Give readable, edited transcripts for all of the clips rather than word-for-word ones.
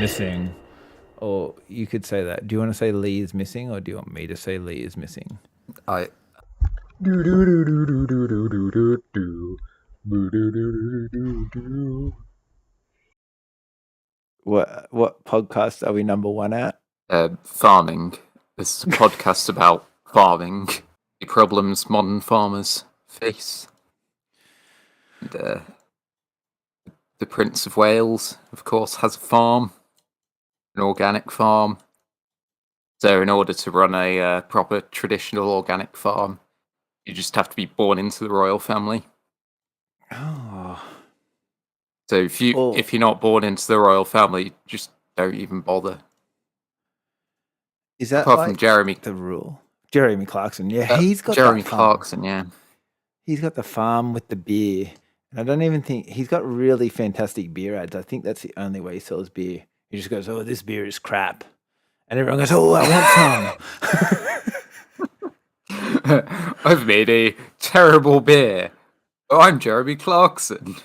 missing. Or you could say that. Do you want to say Lee is missing, or do you want me to say Lee is missing? I What podcast are we number one at? farming. This is a podcast about farming, the problems modern farmers face. And, the Prince of Wales, of course, has a farm, an organic farm. So in order to run a proper traditional organic farm, you just have to be born into the royal family. Oh, So if you're not born into the royal family, just don't even bother. is that Apart like from Jeremy the rule? Jeremy Clarkson, yeah, he's got Jeremy that farm. Clarkson, yeah. He's got the farm with the beer, and I don't even think he's got really fantastic beer ads. I think that's the only way he sells beer. He just goes, "Oh, this beer is crap," and everyone goes, "Oh, I want some." I've made a terrible beer. Oh, I'm Jeremy Clarkson.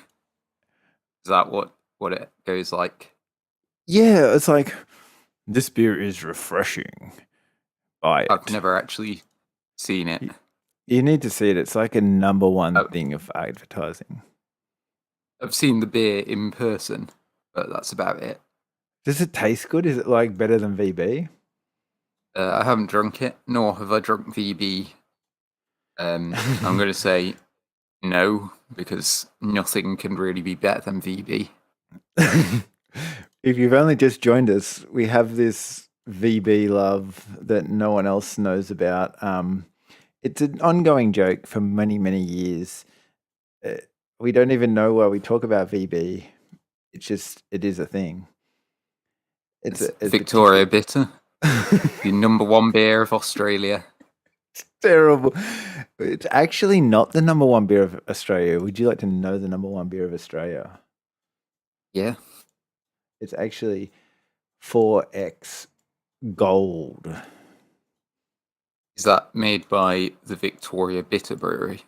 Is that what it goes like? Yeah, it's like, this beer is refreshing. Buy it. I've never actually seen it. You need to see it. It's like a number one thing of advertising. I've seen the beer in person, but that's about it. Does it taste good? Is it like better than VB? I haven't drunk it, nor have I drunk VB. I'm going to say no, because nothing can really be better than VB. If you've only just joined us, we have this VB love that no one else knows about. It's an ongoing joke for many, many years. We don't even know why we talk about VB. It is a thing. It's Victoria Bitter, the number one beer of Australia. It's terrible. It's actually not the number one beer of Australia. Would you like to know the number one beer of Australia? Yeah. It's actually 4X Gold. Is that made by the Victoria Bitter Brewery?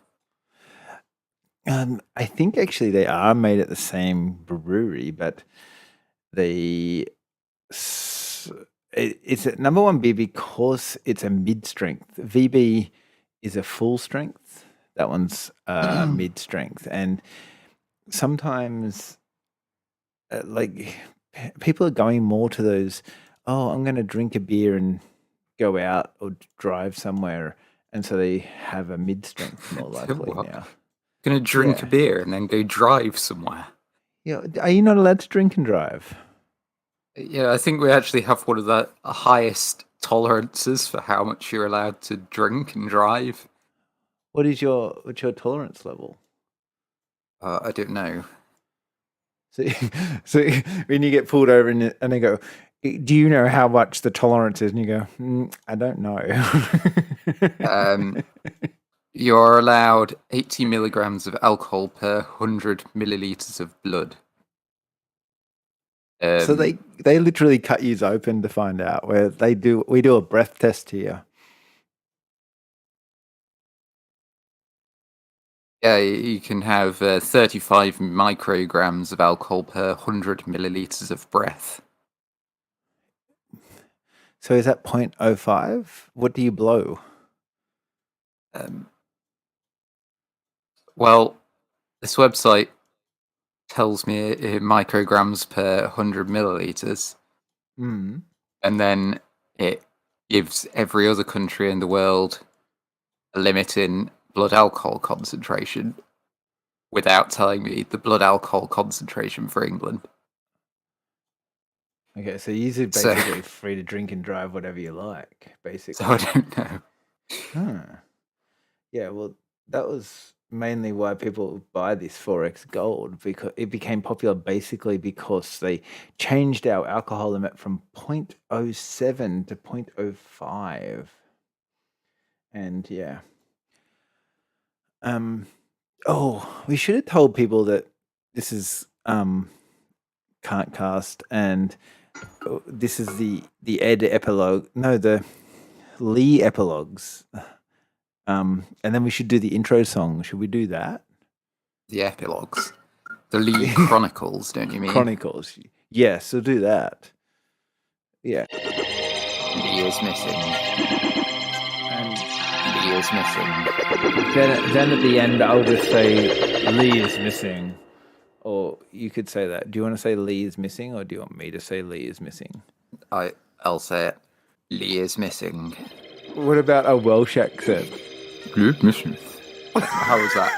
I think actually they are made at the same brewery, but it's a number one beer because it's a mid-strength. VB is a full strength. That one's mid-strength, and sometimes like people are going more to those. Oh, I'm going to drink a beer and go out or drive somewhere, and so they have a mid-strength more likely now. Gonna drink a beer and then go drive somewhere. Yeah, are you not allowed to drink and drive? Yeah, I think we actually have one of the highest tolerances for how much you're allowed to drink and drive. What's your tolerance level? I don't know. So when you get pulled over and they go, "Do you know how much the tolerance is?" and you go, "I don't know." You're allowed 80 milligrams of alcohol per 100 milliliters of blood. So they literally cut you open to find out. We do a breath test here. Yeah, you can have 35 micrograms of alcohol per 100 milliliters of breath. So is that 0.05? What do you blow? Well, this website tells me micrograms per 100 milliliters. Mm. And then it gives every other country in the world a limit in blood alcohol concentration without telling me the blood alcohol concentration for England. Okay, so you're basically free to drink and drive whatever you like, basically. So I don't know. Huh. Yeah, well, that was mainly why people buy this 4X Gold, because it became popular basically because they changed our alcohol limit from 0.07 to 0.05. And yeah. We should have told people that this is Can't Cast, and this is the Ed epilogue. No, the Lee epilogues. And then we should do the intro song. Should we do that? The epilogues. The Lee Chronicles, don't you mean? Chronicles. Yes, we'll do that. Yeah. The ear's missing. And The ear's missing. then at the end, I'll just say Lee is missing. Or you could say that. Do you want to say Lee is missing, or do you want me to say Lee is missing? I'll say it. Lee is missing. What about a Welsh accent? Lee is missing. How was that?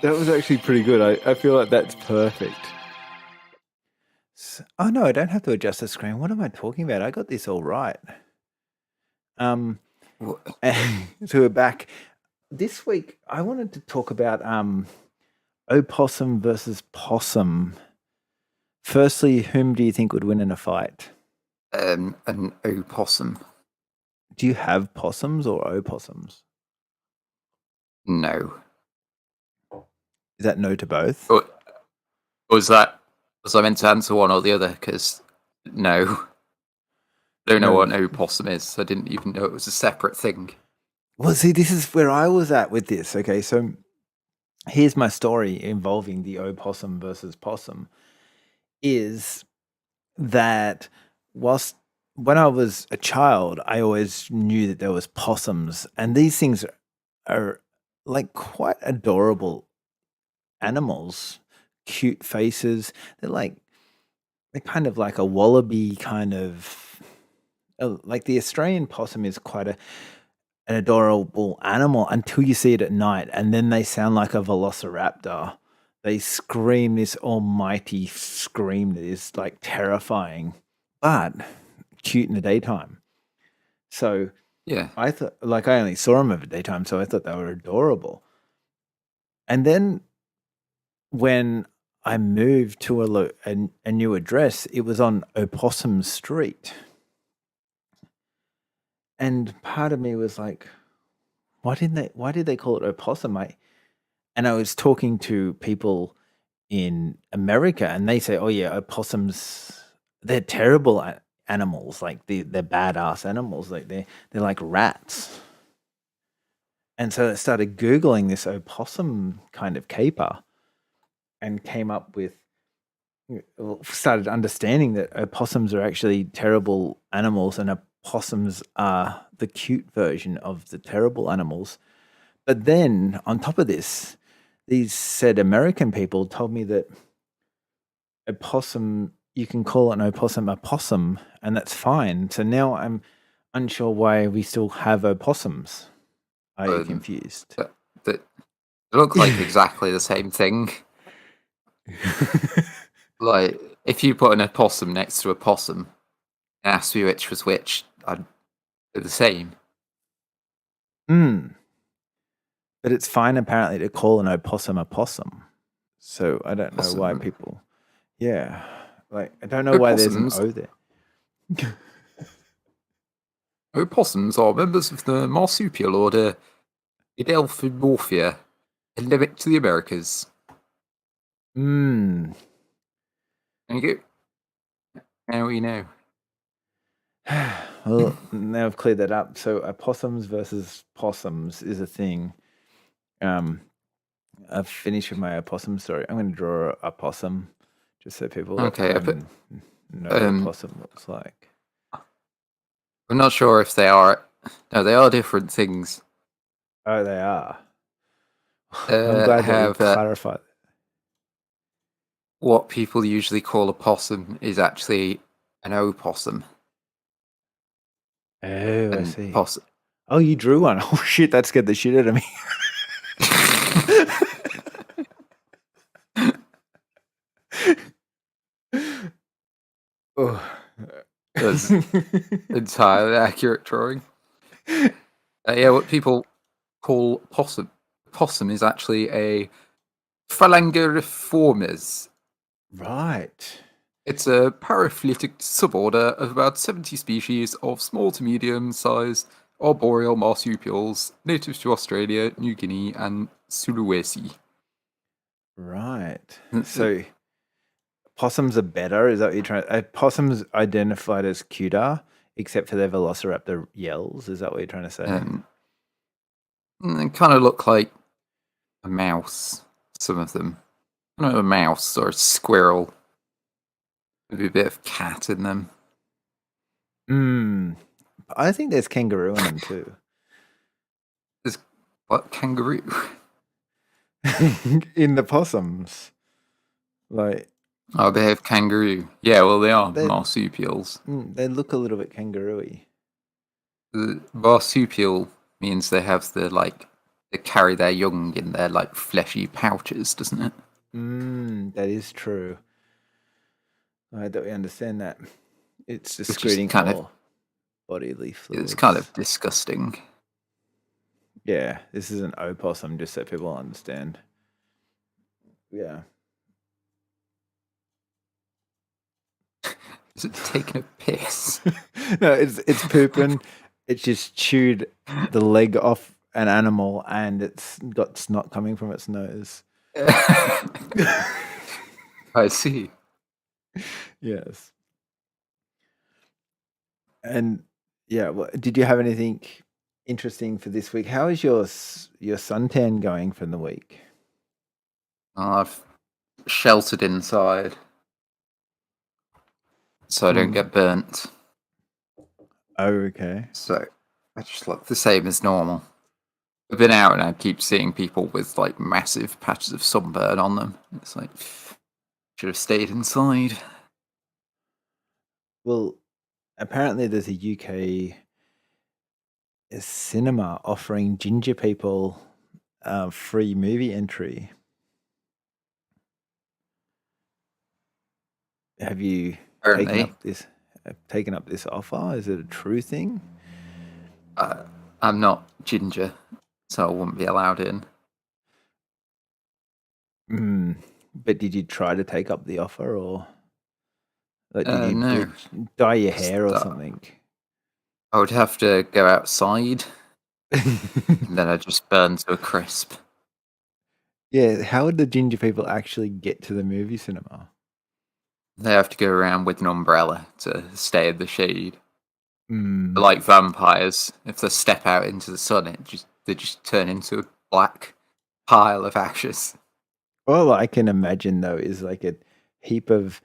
That was actually pretty good. I feel like that's perfect. Oh no, I don't have to adjust the screen. What am I talking about? I got this all right. So we're back. This week, I wanted to talk about Opossum versus Possum. Firstly, whom do you think would win in a fight? An opossum. Do you have possums or opossums? No. Is that no to both? Was I meant to answer one or the other? Because no. I don't know what an opossum is. So I didn't even know it was a separate thing. Well, see, this is where I was at with this. Okay, so here's my story involving the opossum versus possum. Is that when I was a child, I always knew that there was possums, and these things are like quite adorable animals, cute faces. They're kind of like a wallaby kind of. Like the Australian possum is quite an adorable animal until you see it at night, and then they sound like a velociraptor. They scream this almighty scream that is like terrifying, but cute in the daytime. So yeah, I thought, like, I only saw them over the daytime, so I thought they were adorable. And then when I moved to a new address, it was on Opossum Street. And part of me was like, why did they call it opossum? And I was talking to people in America, and they say, oh yeah, opossums, they're terrible animals. Like they're badass animals. Like they're like rats. And so I started Googling this opossum kind of caper and came up with, started understanding that opossums are actually terrible animals and opossums are the cute version of the terrible animals. But then on top of this, these said American people told me that a possum, you can call an opossum a possum, and that's fine. So now I'm unsure why we still have opossums. Are you confused? They look like exactly the same thing. Like, if you put an opossum next to a possum and asked me which was which, they're the same. But it's fine, apparently, to call an opossum a possum. So I don't know why people... Yeah. Like, I don't know why there's an O there. Opossums are members of the marsupial order Idelphimorphia, endemic to the Americas. Thank you. Now we know. Well, now I've cleared that up. So opossums versus possums is a thing. I've finished with my opossum story. I'm going to draw a possum just so people know what a possum looks like. I'm not sure if they are. No, they are different things. Oh, they are. I'm glad that we clarified. What people usually call a possum is actually an opossum. Oh, I see. Oh, you drew one. Oh, shit, that scared the shit out of me. That's entirely accurate drawing. Yeah, what people call possum. Possum is actually a Phalangeriformes. Right. It's a paraphyletic suborder of about 70 species of small to medium-sized arboreal marsupials native to Australia, New Guinea, and Sulawesi. Right. So possums are better? Is that what you're trying? Possums identified as cuter, except for their velociraptor yells. Is that what you're trying to say? They kind of look like a mouse, some of them. a mouse or a squirrel. Maybe a bit of cat in them. I think there's kangaroo in them too. There's what, kangaroo? In the possums. Like, Oh, they have kangaroo. Yeah, well, they are They- marsupials. they look a little bit kangaroo-y. The marsupial means they have they carry their young in their like fleshy pouches, doesn't it? That is true. I don't understand that. It's just Which is excreting kind of- more bodily fluids. It's kind of disgusting. Yeah, this is an opossum, just so people understand. Yeah. Is it taking a piss? No, it's pooping. It's just chewed the leg off an animal and it's got snot coming from its nose. I see. Yes. And yeah, well, did you have anything interesting for this week? How is your suntan going for the week? I've sheltered inside so I don't get burnt. Oh, okay. So I just look the same as normal. I've been out and I keep seeing people with like massive patches of sunburn on them. It's like, should have stayed inside. Well, apparently there's a UK cinema offering ginger people free movie entry. Have you Apparently, taken up this offer? Is it a true thing? I'm not ginger, so I wouldn't be allowed in. But did you try to take up the offer, or like, did you No. dye your hair or something? I would have to go outside, and then I'd just burn to a crisp. Yeah, how would the ginger people actually get to the movie cinema? They have to go around with an umbrella to stay in the shade. Mm. Like vampires, if they step out into the sun, they just turn into a black pile of ashes. All I can imagine though is like a heap of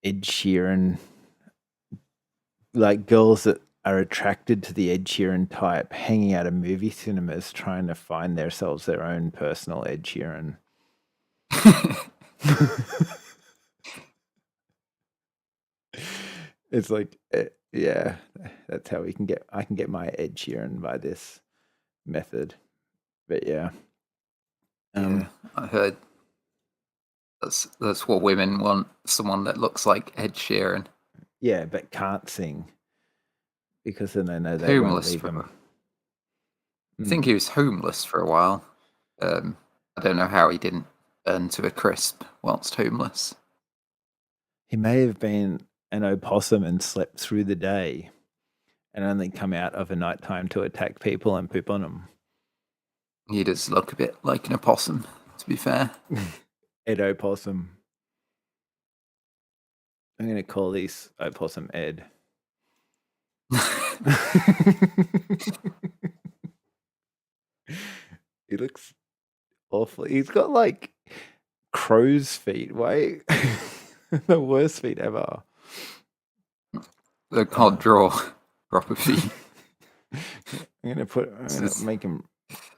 Ed Sheeran, like girls that are attracted to the Ed Sheeran type, hanging out of movie cinemas trying to find themselves their own personal Ed Sheeran. It's like, yeah, that's how I can get my Ed Sheeran by this method. But yeah. Yeah, I heard that's what women want, someone that looks like Ed Sheeran. Yeah, but can't sing, because then they know they won't leave him. I think he was homeless for a while. I don't know how he didn't burn to a crisp whilst homeless. He may have been an opossum and slept through the day and only come out of a night time to attack people and poop on them. He does look a bit like an opossum, to be fair. Ed Opossum. I'm going to call these opossum Ed. He looks awful. He's got like crow's feet. Why? The worst feet ever. They can't draw proper feet. I'm gonna make him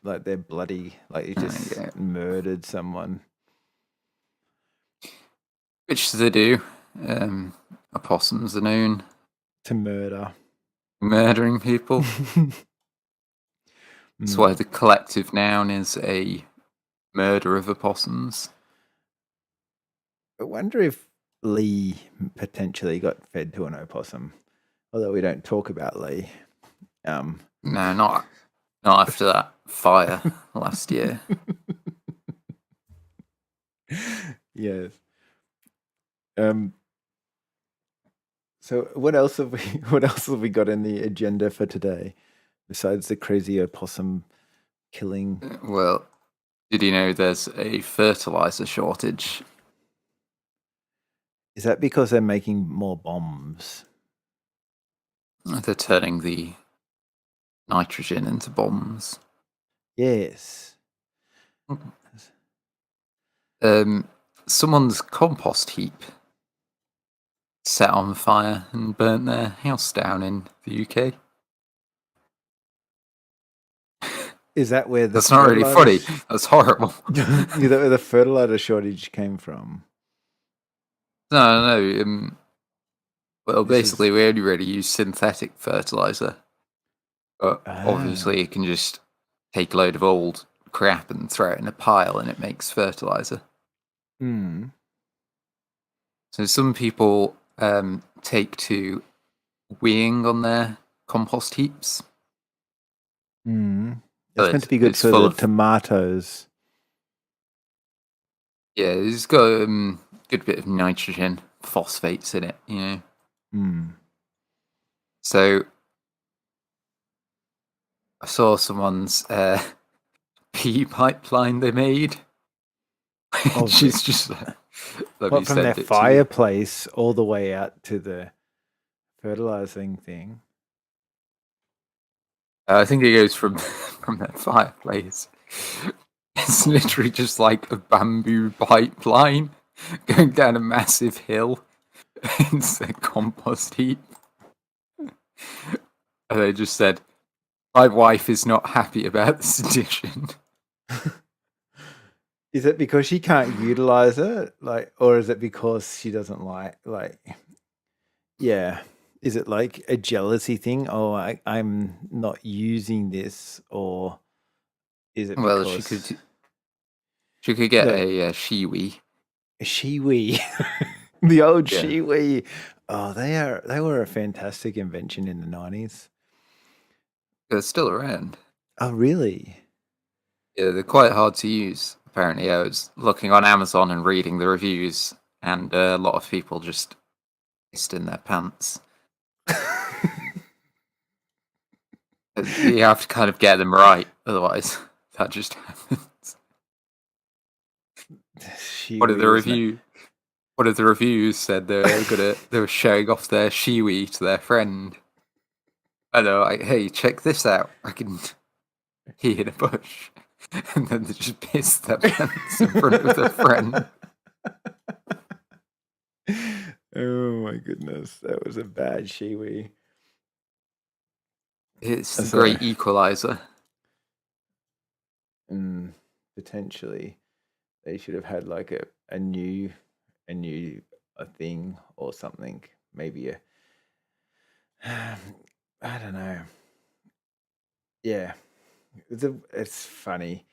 like they're bloody, like he just murdered someone. Which they do. Opossums are known to murder. Murdering people. That's why the collective noun is a murder of opossums. I wonder if Lee potentially got fed to an opossum, although we don't talk about Lee. No, not after that fire last year. Yes. So what else have we got in the agenda for today besides the crazy opossum killing? Well, did you know there's a fertilizer shortage? Is that because they're making more bombs? They're turning the nitrogen into bombs. Yes. someone's compost heap set on fire and burnt their house down in the UK. Is that where the That's not really funny. That's horrible. Is that where the fertilizer shortage came from? No. Well, basically, we only really use synthetic fertilizer. But obviously, you can just take a load of old crap and throw it in a pile and it makes fertilizer. Mm. So some people take to weeing on their compost heaps. Mm. That's meant to be good for the tomatoes. Yeah, it's got a good bit of nitrogen, phosphates in it, you know. Mm. So I saw someone's pea pipeline they made. She's just from their fireplace all the way out to the fertilizing thing. I think it goes from their fireplace. It's literally just like a bamboo pipeline going down a massive hill. It's a compost heap. And they just said, "My wife is not happy about this addition." Is it because she can't utilize it, or is it because she doesn't like? Yeah, is it like a jealousy thing? Oh, I'm not using this, or is it? Well, because she could get a Sheewy. A Sheewy, the old Sheewy. Oh, they were a fantastic invention in the 90s. They're still around. Oh, really? Yeah, they're quite hard to use. Apparently, I was looking on Amazon and reading the reviews, and a lot of people just pissed in their pants. You have to kind of get them right, otherwise that just happens. One of the reviews said they were showing off their Sheewy to their friend. And they're like, "Hey, check this out. I can pee in a bush." And then they just pissed their pants in front of their friend. Oh my goodness, that was a bad Sheewy. It's a great equalizer. Potentially, they should have had like a new thing or something. Maybe I don't know. Yeah, it's funny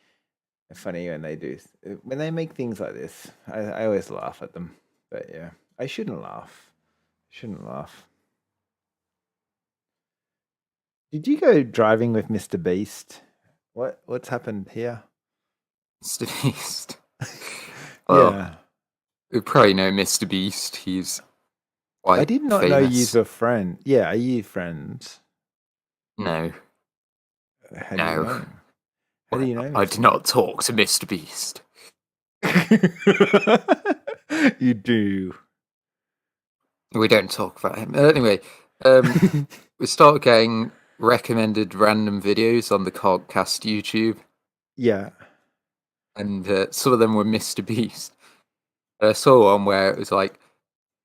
when they make things like this. I always laugh at them, but yeah, I shouldn't laugh. Did you go driving with Mr. Beast? What's happened here? Mr. Beast. Yeah, you probably know Mr. Beast. He's quite I did not famous. know you were a friend. Yeah, are you friends? No. How do you know? How do you know? I do not talk to Mr. Beast. You do. We don't talk about him. Anyway, we start getting recommended random videos on the Cogcast YouTube. Yeah. And some of them were Mr. Beast. I saw one where it was like,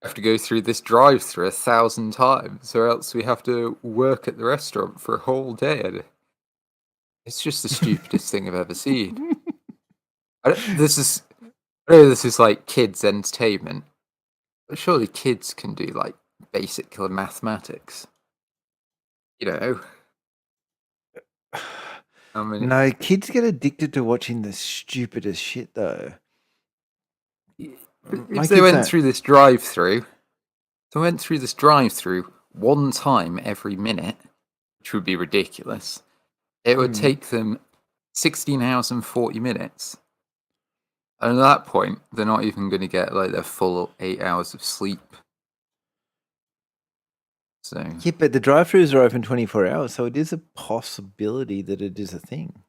"I have to go through this drive-through 1,000 times, or else we have to work at the restaurant for a whole day." It's just the stupidest thing I've ever seen. I know this is like kids' entertainment, but surely kids can do like basic mathematics. You know. No, kids get addicted to watching the stupidest shit, though. If they went through this drive-through, one time every minute, which would be ridiculous, it would take them 16 hours and 40 minutes. And at that point, they're not even going to get like their full 8 hours of sleep. So yeah, but the drive-thrus are open 24 hours, so it is a possibility that it is a thing.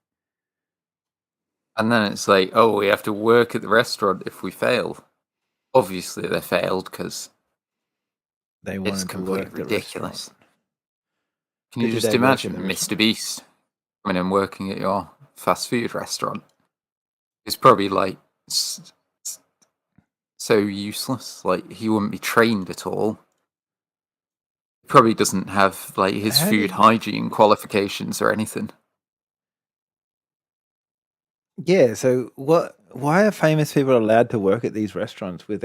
And then it's like, oh, we have to work at the restaurant if we fail. Obviously, they failed because it's completely ridiculous. Can you just imagine Mr. Beast coming and working at your fast food restaurant? It's probably like so useless. Like, he wouldn't be trained at all. He probably doesn't have like his How food did? hygiene qualifications or anything. Yeah. So what? Why are famous people allowed to work at these restaurants with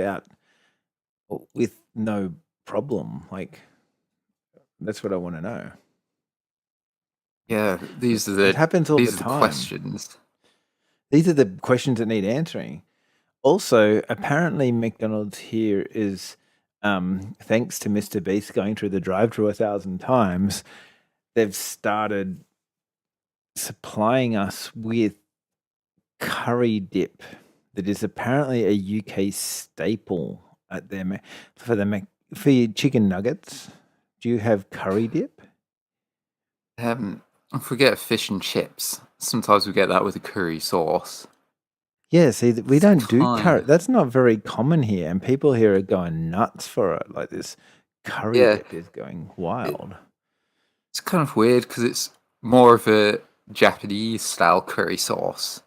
no problem? Like that's what I want to know. Yeah, It happens all the these are the time. questions. These are the questions that need answering. Also, apparently, McDonald's here is, thanks to Mr. Beast going through the drive-through 1,000 times, they've started supplying us with curry dip that is apparently a UK staple at for your chicken nuggets. Do you have curry dip? I forget fish and chips. Sometimes we get that with a curry sauce. Yeah, see, we It's don't do kind curry. of, That's not very common here, and people here are going nuts for it. Like this curry yeah, dip is going it, wild. it's kind of weird because it's more of a Japanese style curry sauce.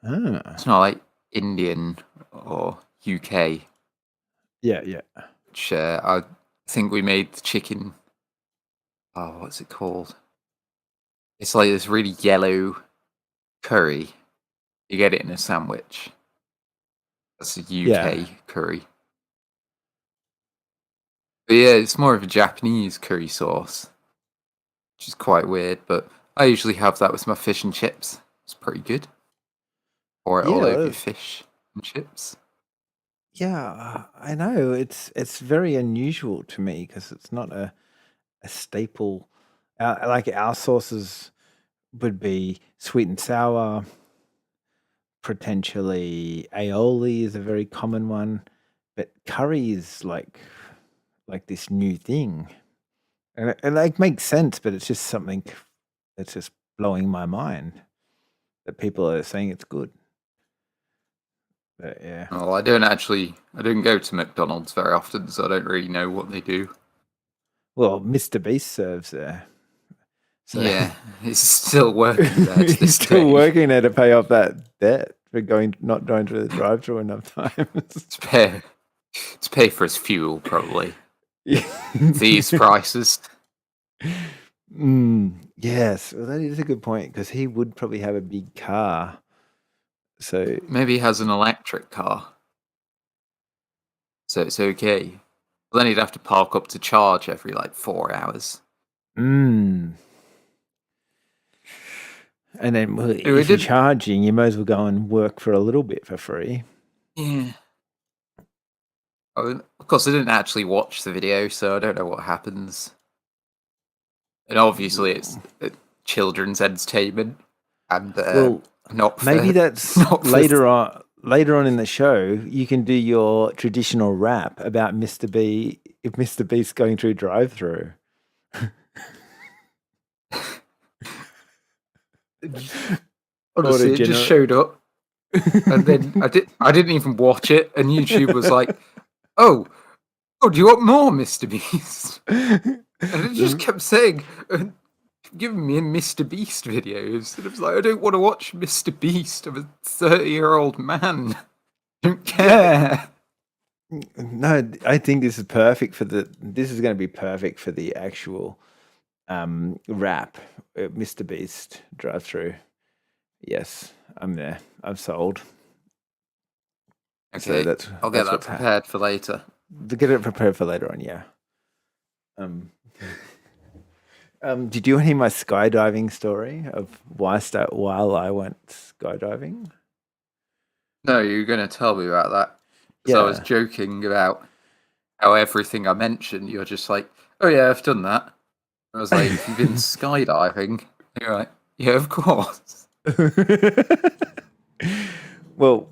Ah, It's not like Indian or UK, yeah, yeah. which I think we made the chicken. Oh, what's it called? It's like this really yellow curry. You get it in a sandwich. That's a Yeah. UK curry. But yeah, it's more of a Japanese curry sauce, which is quite weird. But I usually have that with my fish and chips. It's pretty good. Pour it all Yeah, over your fish and chips. yeah, I know. It's very unusual to me because it's not a staple. Like our sauces would be sweet and sour, potentially aioli is a very common one, but curry is like this new thing. And it like makes sense, but it's just something that's just blowing my mind that people are saying it's good. But yeah. Well, I don't go to McDonald's very often, so I don't really know what they do. Well, Mr. Beast serves there. So Yeah, it's still working there to he's this still day. working there to pay off that debt for not going through the drive through enough times. To pay for his fuel, probably. Yeah. These prices. Yes, well, that is a good point because he would probably have a big car. So Maybe he has an electric car, so it's okay. But then he'd have to park up to charge every like 4 hours. mm. And then well, Anyway, if you're charging, you might as well go and work for a little bit for free. Yeah. Of course, I didn't actually watch the video, so I don't know what happens. And obviously, it's children's entertainment, and Well, not maybe for that's not for. later on in the show. You can do your traditional rap about Mr. Beast going through drive-through. Honestly, it just showed up, and then I didn't even watch it, and YouTube was like, "Oh, do you want more, Mr. Beast?" And it just kept saying, giving me a Mr. Beast videos, and I was like, "I don't want to watch Mr. Beast. I'm a 30-year-old man. I don't care." No, I think this is perfect this is going to be perfect for the actual rap. Mr. Beast drive through. Yes, I'm there. I've sold. So Okay, I'll get that prepared for later. To get it prepared for later on, yeah. Did you hear my skydiving story of while I went skydiving? No, you're going to tell me about that. Because I was Yeah. joking about how everything I mentioned, you're just like, "Oh yeah, I've done that." I was like, "You've been skydiving?" And you're like, "Yeah, of course." Well,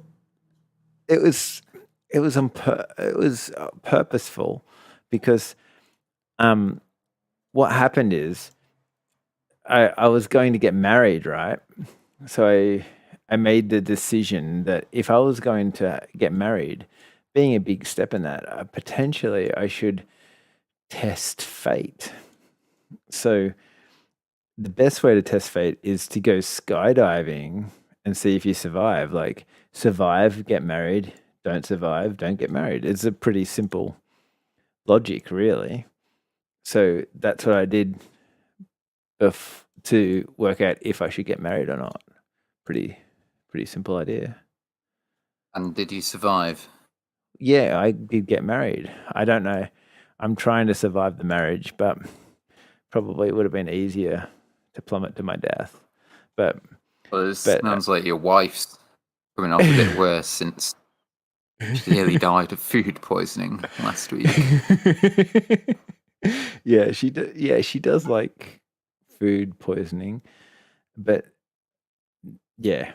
it was purposeful because what happened is I was going to get married, right? So I made the decision that if I was going to get married, being a big step in that, potentially I should test fate. So the best way to test fate is to go skydiving and see if you survive. Like survive, get married, don't survive, don't get married. It's a pretty simple logic, really. So that's what I did to work out if I should get married or not. Pretty simple idea. And did you survive? Yeah, I did get married. I don't know. I'm trying to survive the marriage, but probably it would have been easier to plummet to my death. But Well, it sounds like your wife's coming off a bit worse since she nearly died of food poisoning last week. Yeah, she does like food poisoning, but yeah.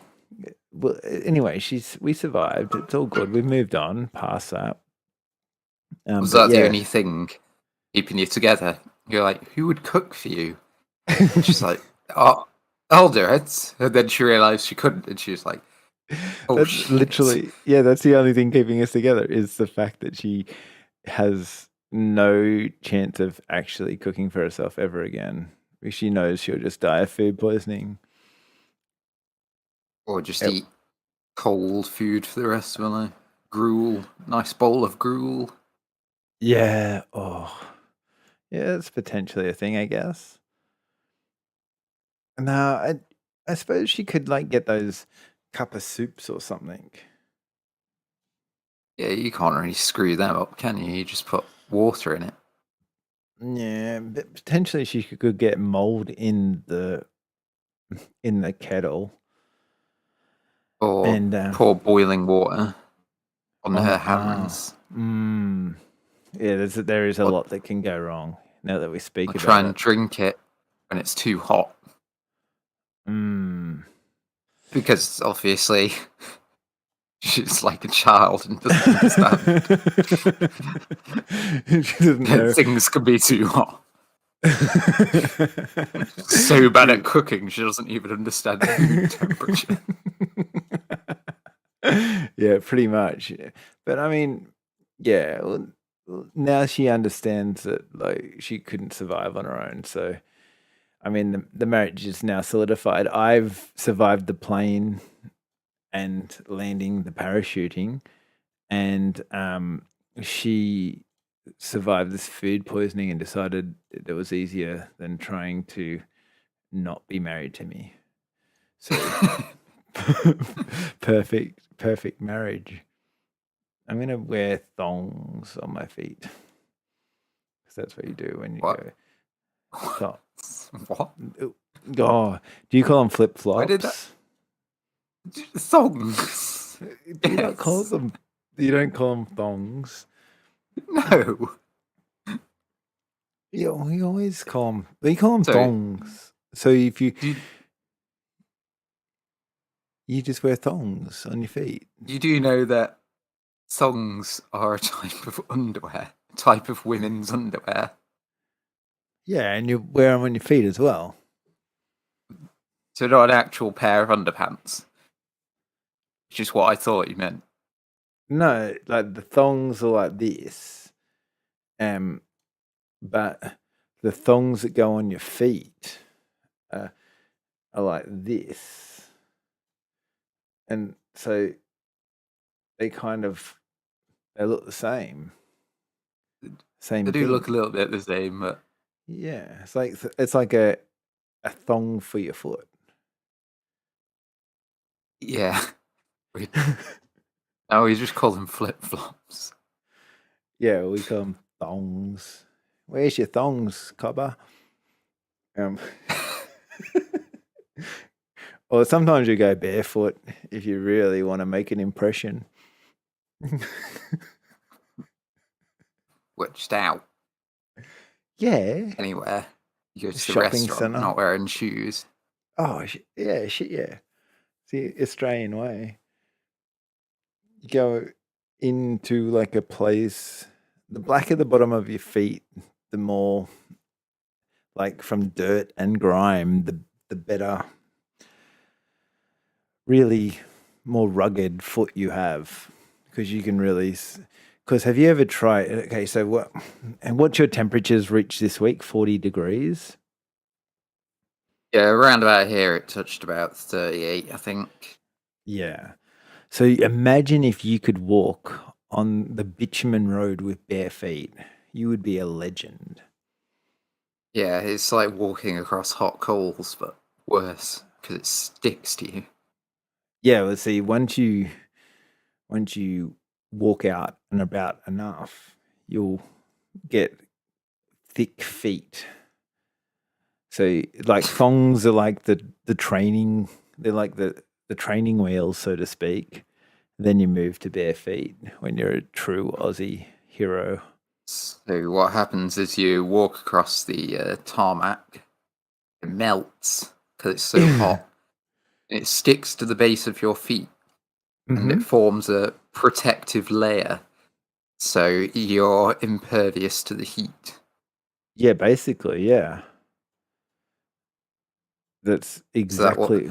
Well, anyway, we survived. It's all good. We've moved on past that. Was that the only thing keeping you together? You're like, who would cook for you? And she's like, oh, I'll do it. And then she realised she couldn't, and she was like, oh, that's shit. Literally, yeah, that's the only thing keeping us together is the fact that she has no chance of actually cooking for herself ever again. She knows she'll just die of food poisoning. Or just eat cold food for the rest of her life. Gruel. Nice bowl of gruel. Yeah. Oh. Yeah, it's potentially a thing, I guess. No, I suppose she could like get those cup of soups or something. Yeah, you can't really screw them up, can you? You just put water in it. Yeah, but potentially she could get mold in the kettle. Or And pour boiling water on her hands. Yeah, there is a lot that can go wrong now that we speak about it. Try and drink it when it's too hot. Because obviously she's like a child and doesn't understand. She doesn't know. Things can be too hot. So bad at cooking, she doesn't even understand food temperature. Yeah, pretty much. But I mean, yeah, well, now she understands that like she couldn't survive on her own. So, I mean, the marriage is now solidified. I've survived the plane and landing, the parachuting, and she survived this food poisoning and decided it was easier than trying to not be married to me. So perfect marriage. I'm gonna wear thongs on my feet because that's what you do when you go. What? Oh, do you call them flip flops? Why did that? Thongs. Do you not call them? You don't call them thongs. No. Yeah, we always call them. We call them thongs. So if you just wear thongs on your feet. You do know that thongs are a type of underwear, a type of women's underwear. Yeah, and you wear them on your feet as well. So not an actual pair of underpants. Which is what I thought you meant. No, like the thongs are like this. But the thongs that go on your feet are like this. And so they look the same. Same They do thing. look a little bit the same, but yeah, it's like a thong for your foot. Yeah. Oh, you just call them flip flops. Yeah, we call them thongs. Where's your thongs, cobber? Or sometimes you go barefoot if you really want to make an impression. Which out. Yeah. Anywhere. You go to the Shopping restaurant centre. not wearing shoes. Oh, yeah, shit, yeah. It's the Australian way. You go into like a place, the blacker the bottom of your feet, the more like from dirt and grime, the better, really more rugged foot you have, because you can really. Because have you ever tried? Okay, so what's your temperatures reach this week? 40 degrees. Yeah, around about here it touched about 38, I think. Yeah. So imagine if you could walk on the bitumen road with bare feet. You would be a legend. Yeah, it's like walking across hot coals, but worse because it sticks to you. Yeah, well, see, once you walk out and about enough, you'll get thick feet. So like thongs are like the training, they're like the training wheels, so to speak. Then you move to bare feet when you're a true Aussie hero. So what happens is you walk across the tarmac, it melts because it's so hot, and it sticks to the base of your feet, and it Mm-hmm. forms a protective layer, so you're impervious to the heat. Yeah, basically, yeah. That's Is that what? exactly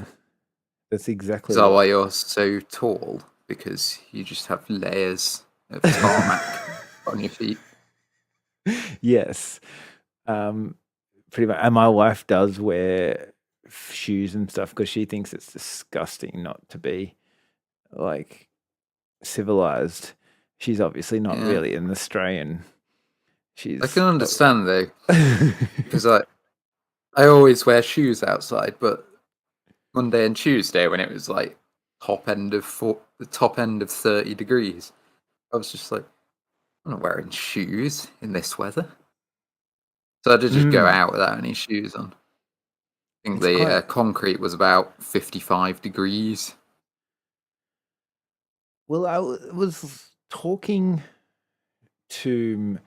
that's Is exactly that what. why you're so tall? Because you just have layers of tarmac on your feet. Yes. Pretty much. And my wife does wear shoes and stuff because she thinks it's disgusting not to be like civilized. She's obviously not Yeah, really an Australian. I She's can understand though, because I always wear shoes outside, but Monday and Tuesday when it was like the top end of 30 degrees, I was just like, I'm not wearing shoes in this weather. So I did just go Mm, out without any shoes on. I think it's the quite concrete was about 55 degrees. well. Was talking to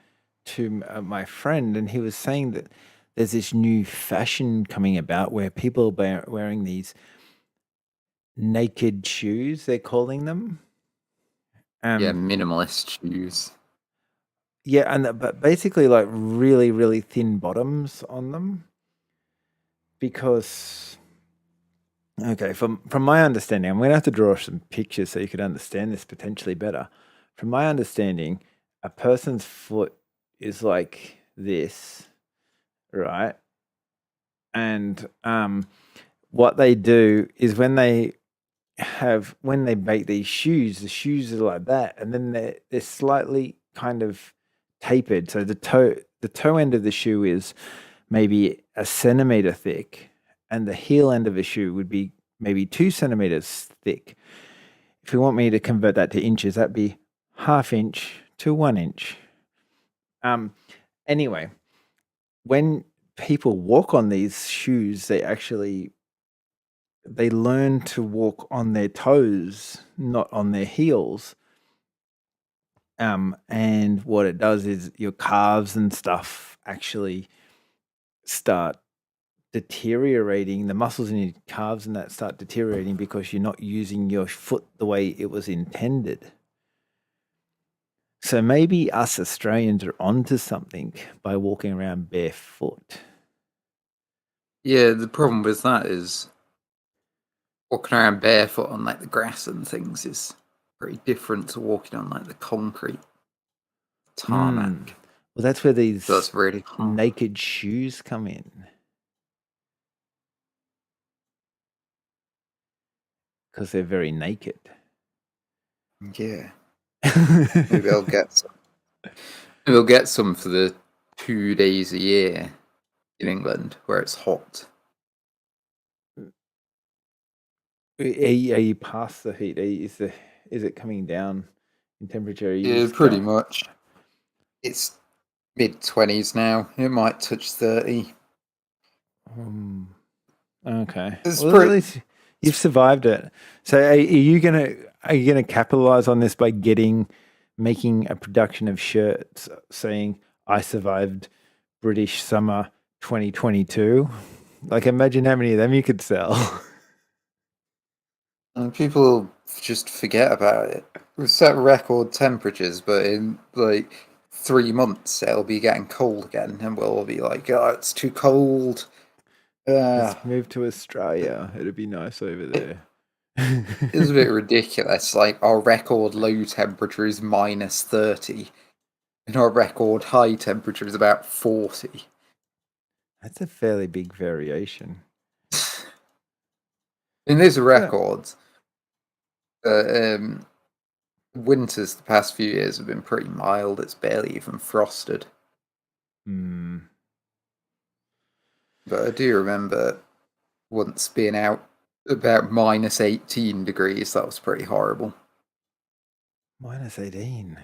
my friend, and he was saying that there's this new fashion coming about where people are wearing these naked shoes. They're calling them. Yeah, Um, minimalist shoes. yeah, but basically like really really thin bottoms on them because okay, from my understanding, I'm gonna have to draw some pictures so you could understand this potentially better. From my understanding, a person's foot is like this, right? And what they do is when they make these shoes, the shoes are like that, and then they're slightly kind of tapered. So the toe end of the shoe is maybe a centimeter thick, and the heel end of a shoe would be maybe 2 centimeters thick. If you want me to convert that to inches, that'd be half inch to 1 inch. Um, anyway, when people walk on these shoes, they learn to walk on their toes, not on their heels. And what it does is your calves and stuff actually start deteriorating. The muscles in your calves and that start deteriorating because you're not using your foot the way it was intended. So maybe us Australians are onto something by walking around barefoot. Yeah, the problem with that is walking around barefoot on like the grass and things is pretty different to walking on like the concrete Mm. tarmac. Well, that's where So these that's really hard. naked shoes come in because they're very naked. Yeah. Maybe I'll get some. Maybe I'll get some for the 2 days a year in England where it's hot. Are you past the heat? Is it coming down in temperature? Are you Yeah, just pretty going? much. It's mid-20s now. It might touch 30. Um, okay. It's Well, at pretty. least you've survived it. So, are you gonna capitalize on this by making a production of shirts saying "I survived British summer 2022"? Like, imagine how many of them you could sell. And people just forget about it. We've set record temperatures, but in like 3 months it'll be getting cold again, and we'll all be like, "Oh, it's too cold." Let's Uh, move to Australia. It'd be nice over it there. is a bit ridiculous. Like our record low temperature is -30, and our record high temperature is about 40. That's a fairly big variation. In these Yeah. records, Winters the past few years have been pretty mild. It's barely even frosted. Hmm. But I do remember once being out about minus 18 degrees. That was pretty horrible. Minus 18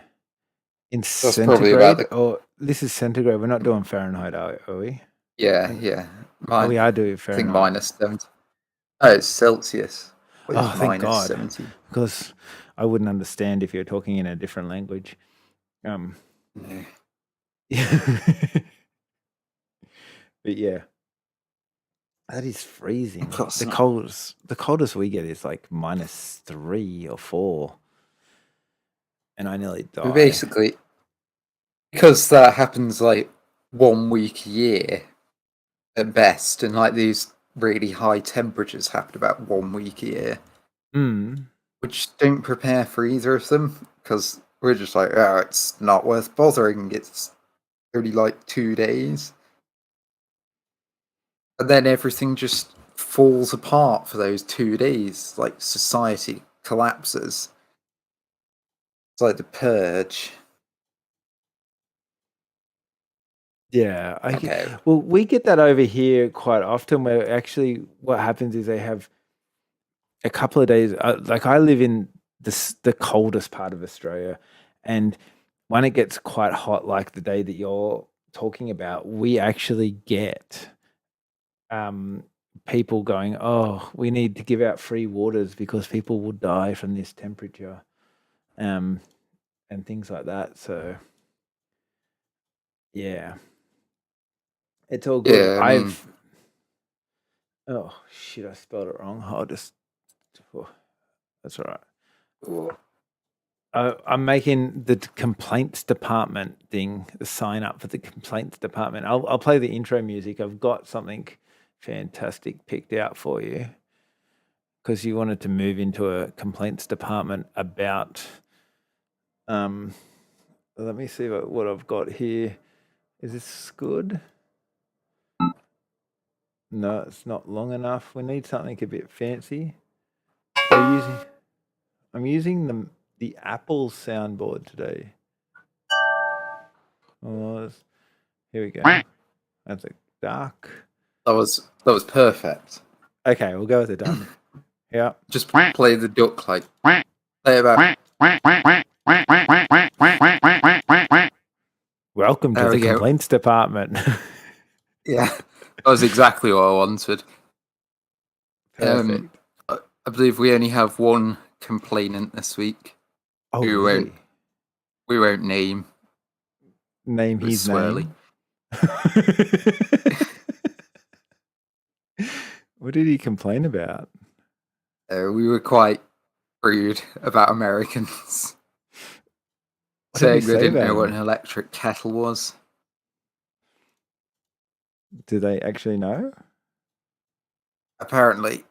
in That's probably about centigrade, or this is centigrade. We're not doing Fahrenheit, are we? yeah. Oh, we are doing I think Fahrenheit. minus 70. Oh, it's Celsius. Oh, thank minus God. 70. Because I wouldn't understand if you're talking in a different language. No. But yeah, that is freezing. Of course The not. coldest we get is like minus 3 or 4, and I nearly But die. basically, because that happens like 1 week a year at best, and like these really high temperatures happen about 1 week a year, which don't prepare for either of them, because we're just like, oh, it's not worth bothering. It's only like 2 days. And then everything just falls apart for those 2 days. Like society collapses. It's like the purge. Yeah. Okay. Well, we get that over here quite often, where actually what happens is they have a couple of days. Like I live in the coldest part of Australia, and when it gets quite hot, like the day that you're talking about, we actually get people going, "Oh, we need to give out free waters because people will die from this temperature," and things like that. So, yeah, it's all good. Yeah, I mean, Oh shit! I spelled it wrong. That's all right. I'm making the complaints department thing, the sign up for the complaints department. I'll play the intro music. I've got something fantastic picked out for you because you wanted to move into a complaints department about. Let me see what I've got here. Is this good? No, it's not long enough. We need something a bit fancy. I'm using the Apple soundboard today. Oh, here we go. That's a duck. that was perfect. Okay, we'll go with the duck. Yeah. Just play the duck like play about. Welcome to There the we go. complaints department. Yeah, that was exactly what I wanted. Perfect. I believe we only have one complainant this week. Oh, who really? we won't name. Name his Swirly. name. What did he complain about? We were quite rude about Americans, What did saying he they say didn't know about what him? an electric kettle was. Do they actually know? Apparently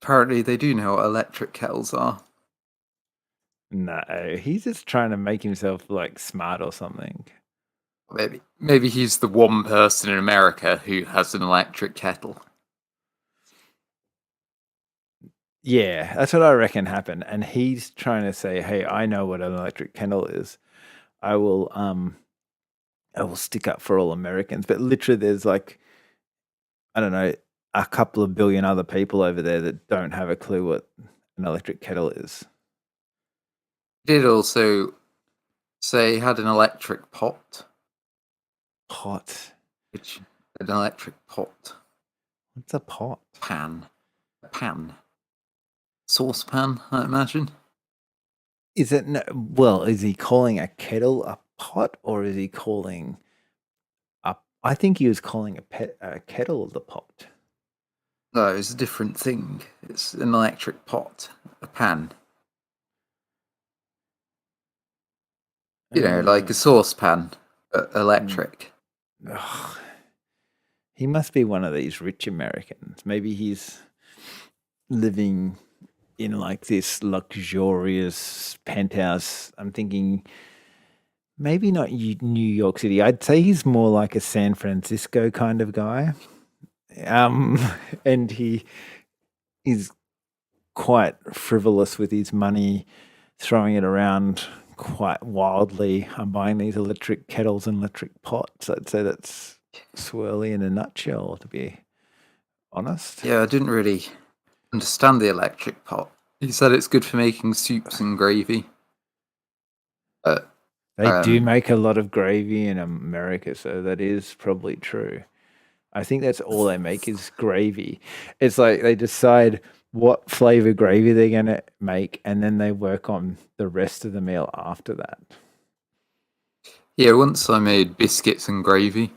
they do know what electric kettles are. No, he's just trying to make himself like smart or something. Maybe he's the one person in America who has an electric kettle. Yeah, that's what I reckon happened. And he's trying to say, "Hey, I know what an electric kettle is. I will stick up for all Americans." But literally, there's like, I don't know, a couple of billion other people over there that don't have a clue what an electric kettle is. He did also say he had an electric pot. Pot. An electric pot. What's a pot? Pan. A pan. Saucepan, I imagine. Is it well? Is he calling a kettle a pot, or is he calling a? I think he was calling a kettle the pot. No, it's a different thing. It's an electric pot, a pan. You know, like a saucepan, but electric. Ugh. He must be one of these rich Americans. Maybe he's living in like this luxurious penthouse. I'm thinking maybe not New York City. I'd say he's more like a San Francisco kind of guy. And he is quite frivolous with his money, throwing it around quite wildly. I'm buying these electric kettles and electric pots. I'd say that's Swirly in a nutshell, to be honest. Yeah, I didn't really understand the electric pot. He said it's good for making soups and gravy. But They do make a lot of gravy in America, so that is probably true. I think that's all they make is gravy. It's like they decide what flavor gravy they're going to make, and then they work on the rest of the meal after that. yeah, once I made biscuits and gravy,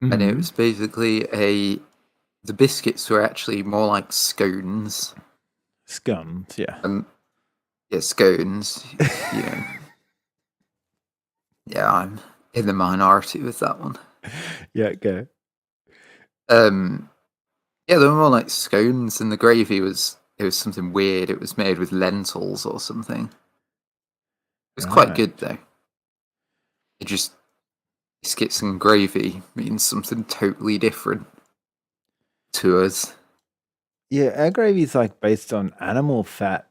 and it Mhm. was basically the biscuits were actually more like scones. Scones, yeah. Yeah, scones. Yeah. Yeah, I'm in the minority with that one. Yeah, go. Yeah, they were more like scones, and the gravy was something weird. It was made with lentils or something. It was quite good though. It just biscuits and gravy means something totally different to us. Yeah, our gravy is like based on animal fat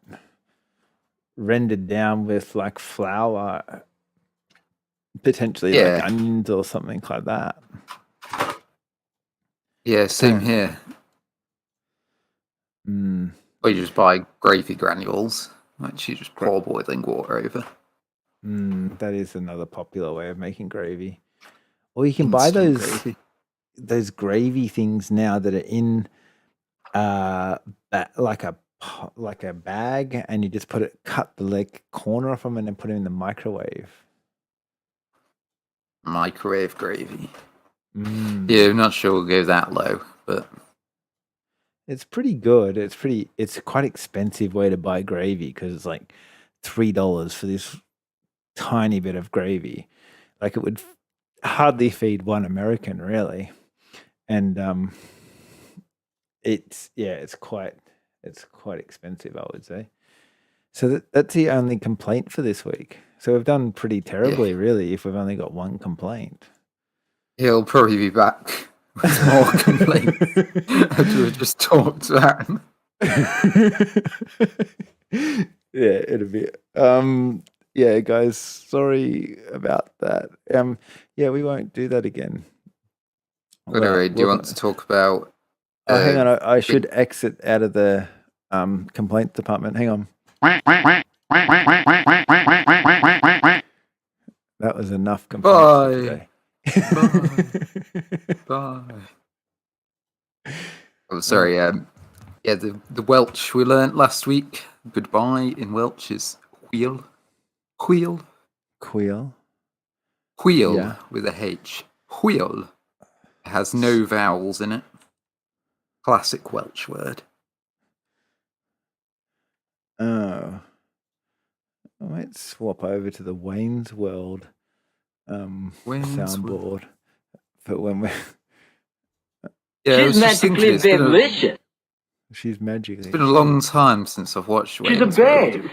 rendered down with like flour, potentially like Yeah, onions or something like that. yeah, same here. Mm. Or you just buy gravy granules, which you just pour boiling water over. That is another popular way of making gravy. Or you can buy Instant those gravy. gravy things now that are in like a bag, and you just cut the corner off them and then put it in the microwave. Microwave gravy. Yeah, I'm not sure we'll go that low, but it's pretty good. It's quite expensive way to buy gravy because it's like $3 for this tiny bit of gravy. Like it would hardly feed one American, really. And it's quite expensive, I would say. So that's the only complaint for this week. So we've done pretty terribly, really, if we've only got one complaint. He'll probably be back with more complaints after we've just talked about him. Yeah, it'll be. Yeah, guys, sorry about that. Yeah, we won't do that again. Anyway, do you want to talk about? Oh, hang on. I should exit out of the complaint department. Hang on. That was enough complaints for today. Bye. Oh, sorry. Yeah, the Welsh we learnt last week. Goodbye in Welsh is wheel. Wheel. Queel. Wheel Yeah. with a H. Wheel. It has no vowels in it. Classic Welsh word. Oh. I might swap over to the Wayne's World soundboard for when we're. Yeah, she's magically delicious. She's magically. It's been a long time since I've watched Wayne's She's a babe. World.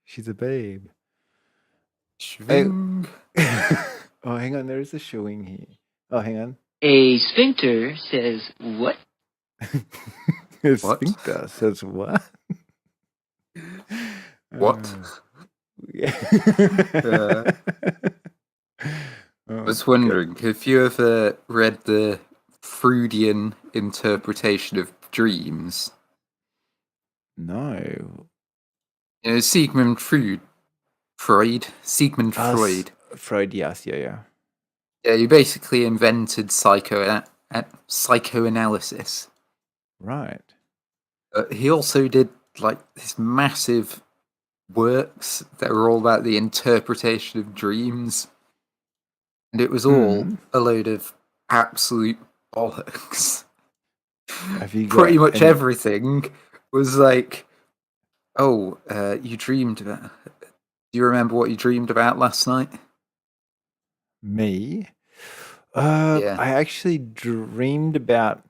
She's a babe. Schwing. Oh, hang on. There is a showing here. Oh, hang on. A sphincter says what? A sphincter says what? What? Yeah. I was wondering, have you ever read the Freudian interpretation of dreams? No. You know, Sigmund Freud. Freud, yes, yeah. Yeah, he basically invented psychoanalysis. Right. He also did like these massive works that were all about the interpretation of dreams, and it was all a load of absolute bollocks. Pretty much everything was like, "Oh, you dreamed about." Do you remember what you dreamed about last night? Me? Yeah. I actually dreamed about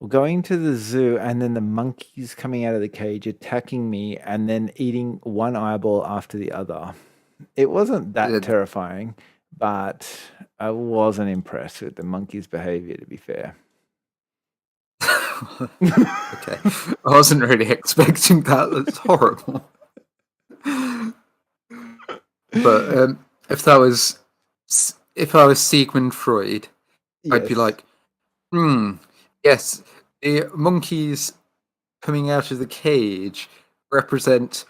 going to the zoo and then the monkeys coming out of the cage, attacking me, and then eating one eyeball after the other. It wasn't that terrifying, but I wasn't impressed with the monkey's behavior, to be fair. Okay. I wasn't really expecting that. That's horrible. But if I was Sigmund Freud, I'd be Yes. like, yes, the monkeys coming out of the cage represent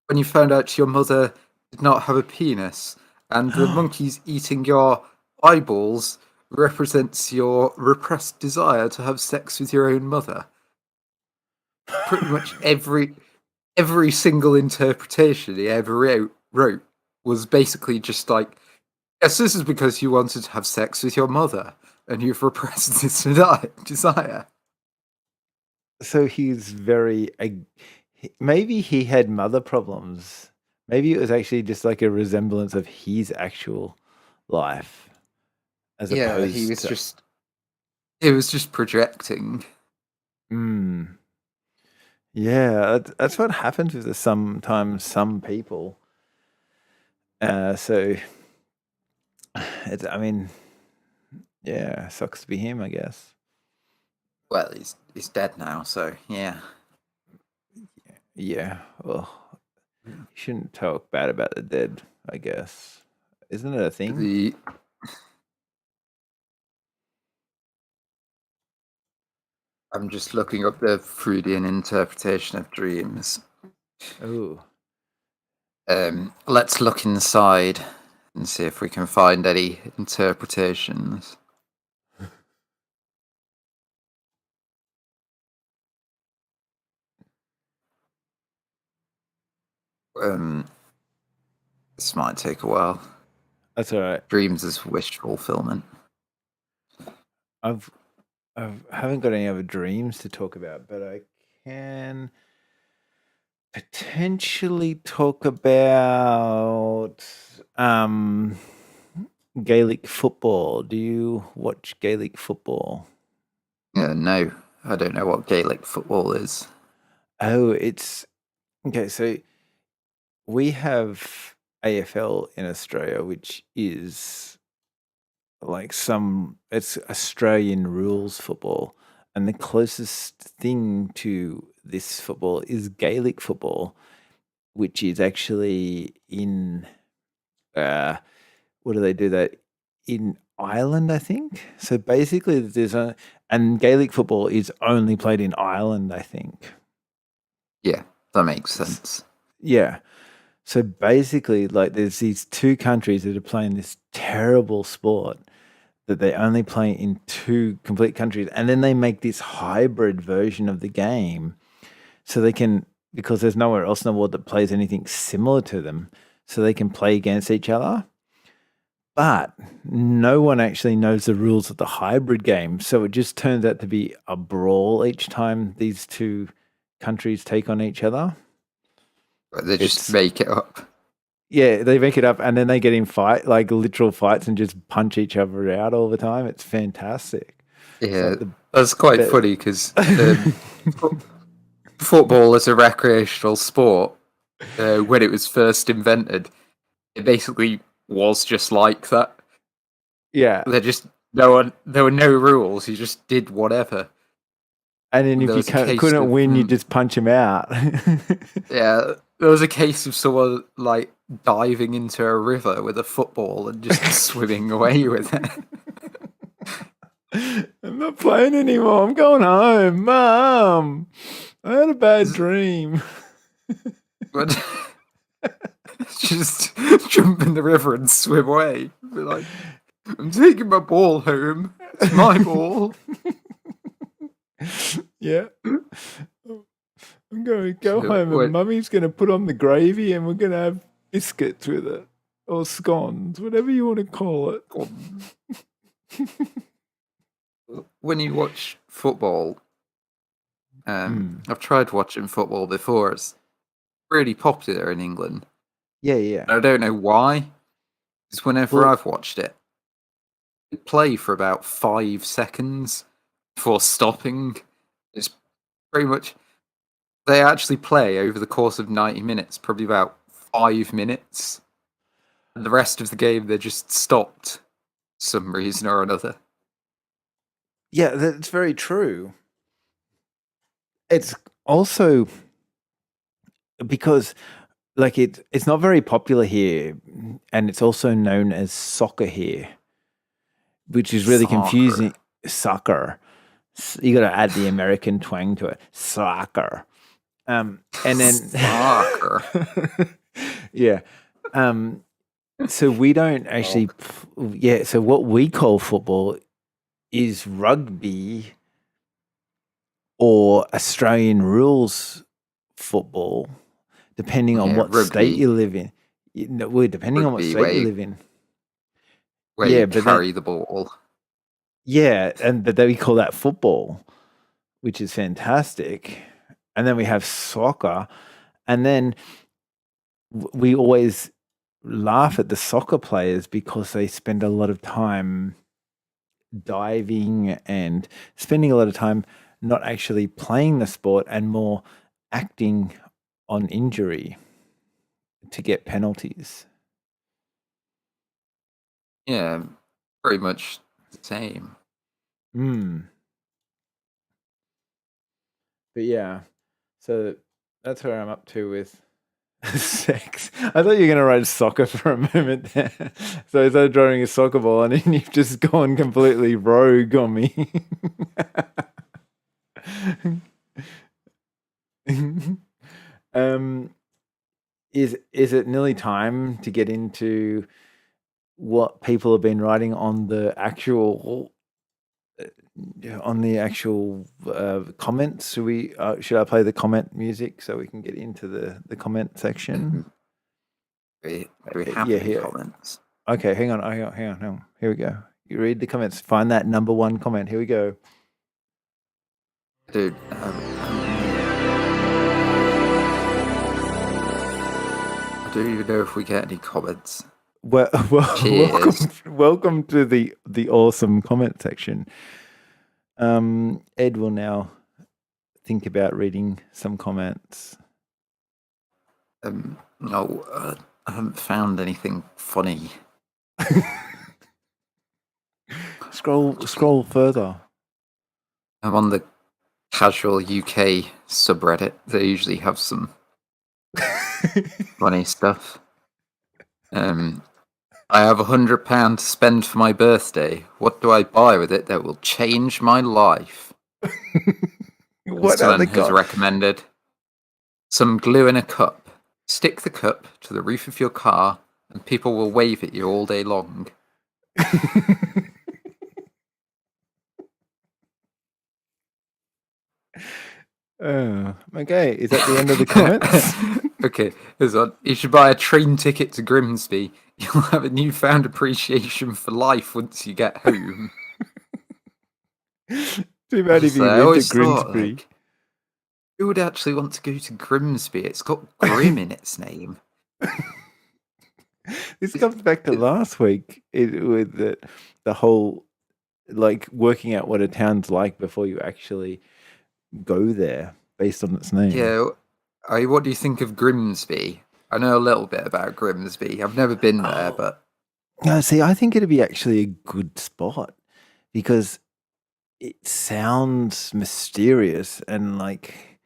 when you found out your mother did not have a penis, and the monkeys eating your eyeballs represents your repressed desire to have sex with your own mother. Pretty much every single interpretation he ever wrote was basically just like, yes, this is because you wanted to have sex with your mother, and you've repressed this desire. So he's very. Maybe he had mother problems. Maybe it was actually just like a resemblance of his actual life, as Yeah, he opposed was to. just projecting. Yeah, that's what happens with sometimes some people. So it's. I mean, yeah, sucks to be him, I guess. Well, he's dead now, so yeah. Yeah. Well, you shouldn't talk bad about the dead, I guess. Isn't it a thing? I'm just looking up the Freudian interpretation of dreams. Oh. Let's look inside and see if we can find any interpretations. This might take a while. That's all right. Dreams is wish fulfillment. I haven't got any other dreams to talk about, but I can potentially talk about Gaelic football. Do you watch Gaelic football? No, I don't know what Gaelic football is. Oh, it's okay. So we have AFL in Australia, which is like it's Australian rules football, and the closest thing to this football is Gaelic football, which is actually in what do they do that in Ireland, I think. So basically, and Gaelic football is only played in Ireland, I think. Yeah, that makes sense. Yeah. So basically, like, there's these two countries that are playing this terrible sport that they only play in two complete countries, and then they make this hybrid version of the game so they can, because there's nowhere else in the world that plays anything similar to them, so they can play against each other. But no one actually knows the rules of the hybrid game, so it just turns out to be a brawl each time these two countries take on each other. They just make it up. Yeah, they make it up, and then they get in like literal fights, and just punch each other out all the time. It's fantastic. Yeah, that's quite funny because football as a recreational sport, when it was first invented, it basically was just like that. Yeah, there were no rules. You just did whatever. And then if you couldn't win, you just punch him out. Yeah, there was a case of someone like diving into a river with a football and just swimming away with it. I'm not playing anymore. I'm going home, Mum. I had a bad dream. But just jump in the river and swim away. Be like, I'm taking my ball home. It's my ball. Yeah. I'm going to go home and Mummy's going to put on the gravy and we're going to have biscuits with it. Or scones, whatever you want to call it. When you watch football, I've tried watching football before. It's really popular in England. Yeah. I don't know why. Because whenever I've watched it, they play for about 5 seconds before stopping. It's pretty much... They actually play over the course of 90 minutes, probably about 5 minutes. And the rest of the game, they're just stopped for some reason or another. Yeah, that's very true. it's also because like it's not very popular here, and it's also known as soccer here, which is really confusing. Soccer. You got to add the American twang to it. Soccer. And then Soccer. yeah. So we don't actually. So what we call football is rugby or Australian rules football, depending on what rugby. state you live in. Depending on what Rugby, state you live in. Where you carry the ball. Yeah, but then we call that football, which is fantastic. And then we have soccer, and then we always laugh at the soccer players because they spend a lot of time diving and spending a lot of time not actually playing the sport and more acting on injury to get penalties. Yeah, pretty much the same. But yeah, so that's where I'm up to with sex. I thought you were going to write soccer for a moment there. So I started drawing a soccer ball and then you've just gone completely rogue on me. Is it nearly time to get into what people have been writing on the actual comments? Should I play the comment music so we can get into the comment section? We have any comments? Okay, hang on. Here we go. You read the comments. Find that number one comment. Here we go. Dude, I don't even know if we get any comments. Well, welcome to the awesome comment section. Ed will now think about reading some comments. No, I haven't found anything funny. Scroll further. I'm on the casual UK subreddit. They usually have some funny stuff. I have £100 to spend for my birthday. What do I buy with it that will change my life? What Someone has recommended some glue in a cup. Stick the cup to the roof of your car, and people will wave at you all day long. Okay. Is that the end of the comments? Okay, you should buy a train ticket to Grimsby. You'll have a newfound appreciation for life once you get home. Too bad if you live to Grimsby. Who would actually want to go to Grimsby? It's got Grim in its name. This comes back to last week with the whole, like, working out what a town's like before you actually go there based on its name. Yeah. What do you think of Grimsby? I know a little bit about Grimsby. I've never been there, but... No, see, I think it'd be actually a good spot because it sounds mysterious and, like,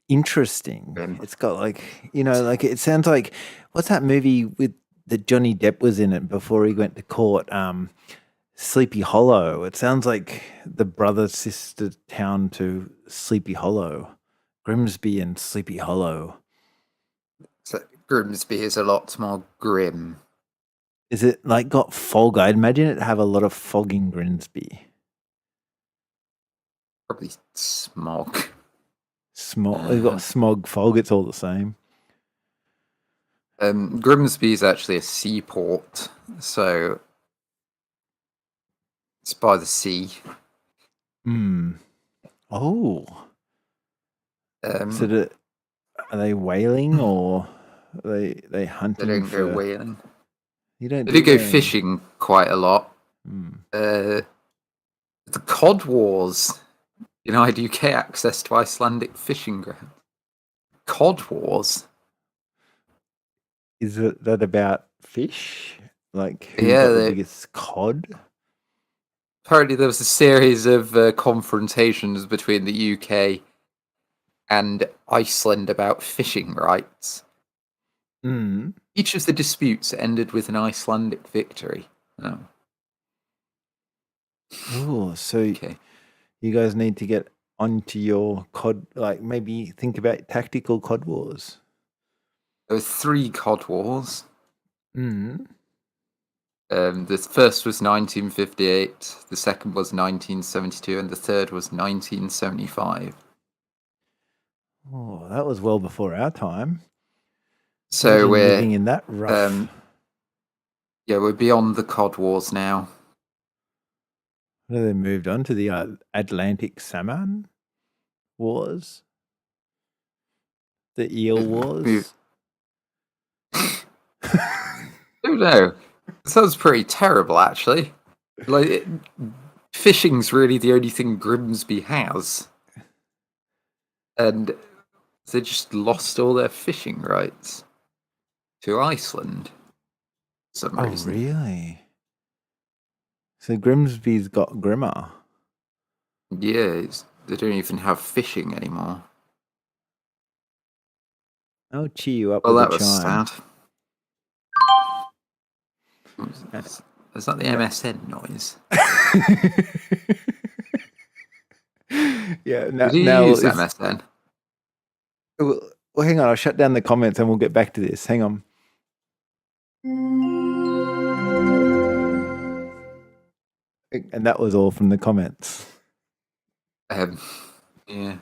interesting. It's got, like, like, it sounds like... What's that movie that Johnny Depp was in it before he went to court? Sleepy Hollow. It sounds like the brother-sister town to Sleepy Hollow. Grimsby and Sleepy Hollow. So Grimsby is a lot more grim. Is it like got fog? I'd imagine it'd have a lot of fog in Grimsby. Probably smog. We've got smog, fog. It's all the same. Grimsby is actually a seaport, so it's by the sea. Oh. So are they whaling or are they hunting? They don't go whaling. You don't. They do go fishing quite a lot. The Cod Wars denied UK access to Icelandic fishing grounds. Cod Wars. Is that about fish? Like who got the biggest cod? Apparently, there was a series of confrontations between the UK and Iceland about fishing rights. Mm. Each of the disputes ended with an Icelandic victory. Oh, Oh, so okay. you guys need to get onto your COD, like maybe think about tactical COD wars. There were 3 COD wars. Mm. The first was 1958, the second was 1972, and the third was 1975. Oh, that was well before our time. So Imagine we're living in that rough. we're beyond the COD wars now. They moved on to the Atlantic salmon wars, the eel wars. I don't know. It sounds pretty terrible, actually. Like, fishing's really the only thing Grimsby has. And they just lost all their fishing rights to Iceland for some Oh, reason. really? So Grimsby's got grimmer. Yeah, they don't even have fishing anymore. I'll cheer you up Well, with that a was chime. sad. Is that the MSN noise? Yeah. Did you Now use it's, MSN? well, hang on. I'll shut down the comments and we'll get back to this. Hang on. And that was all from the comments. Yeah.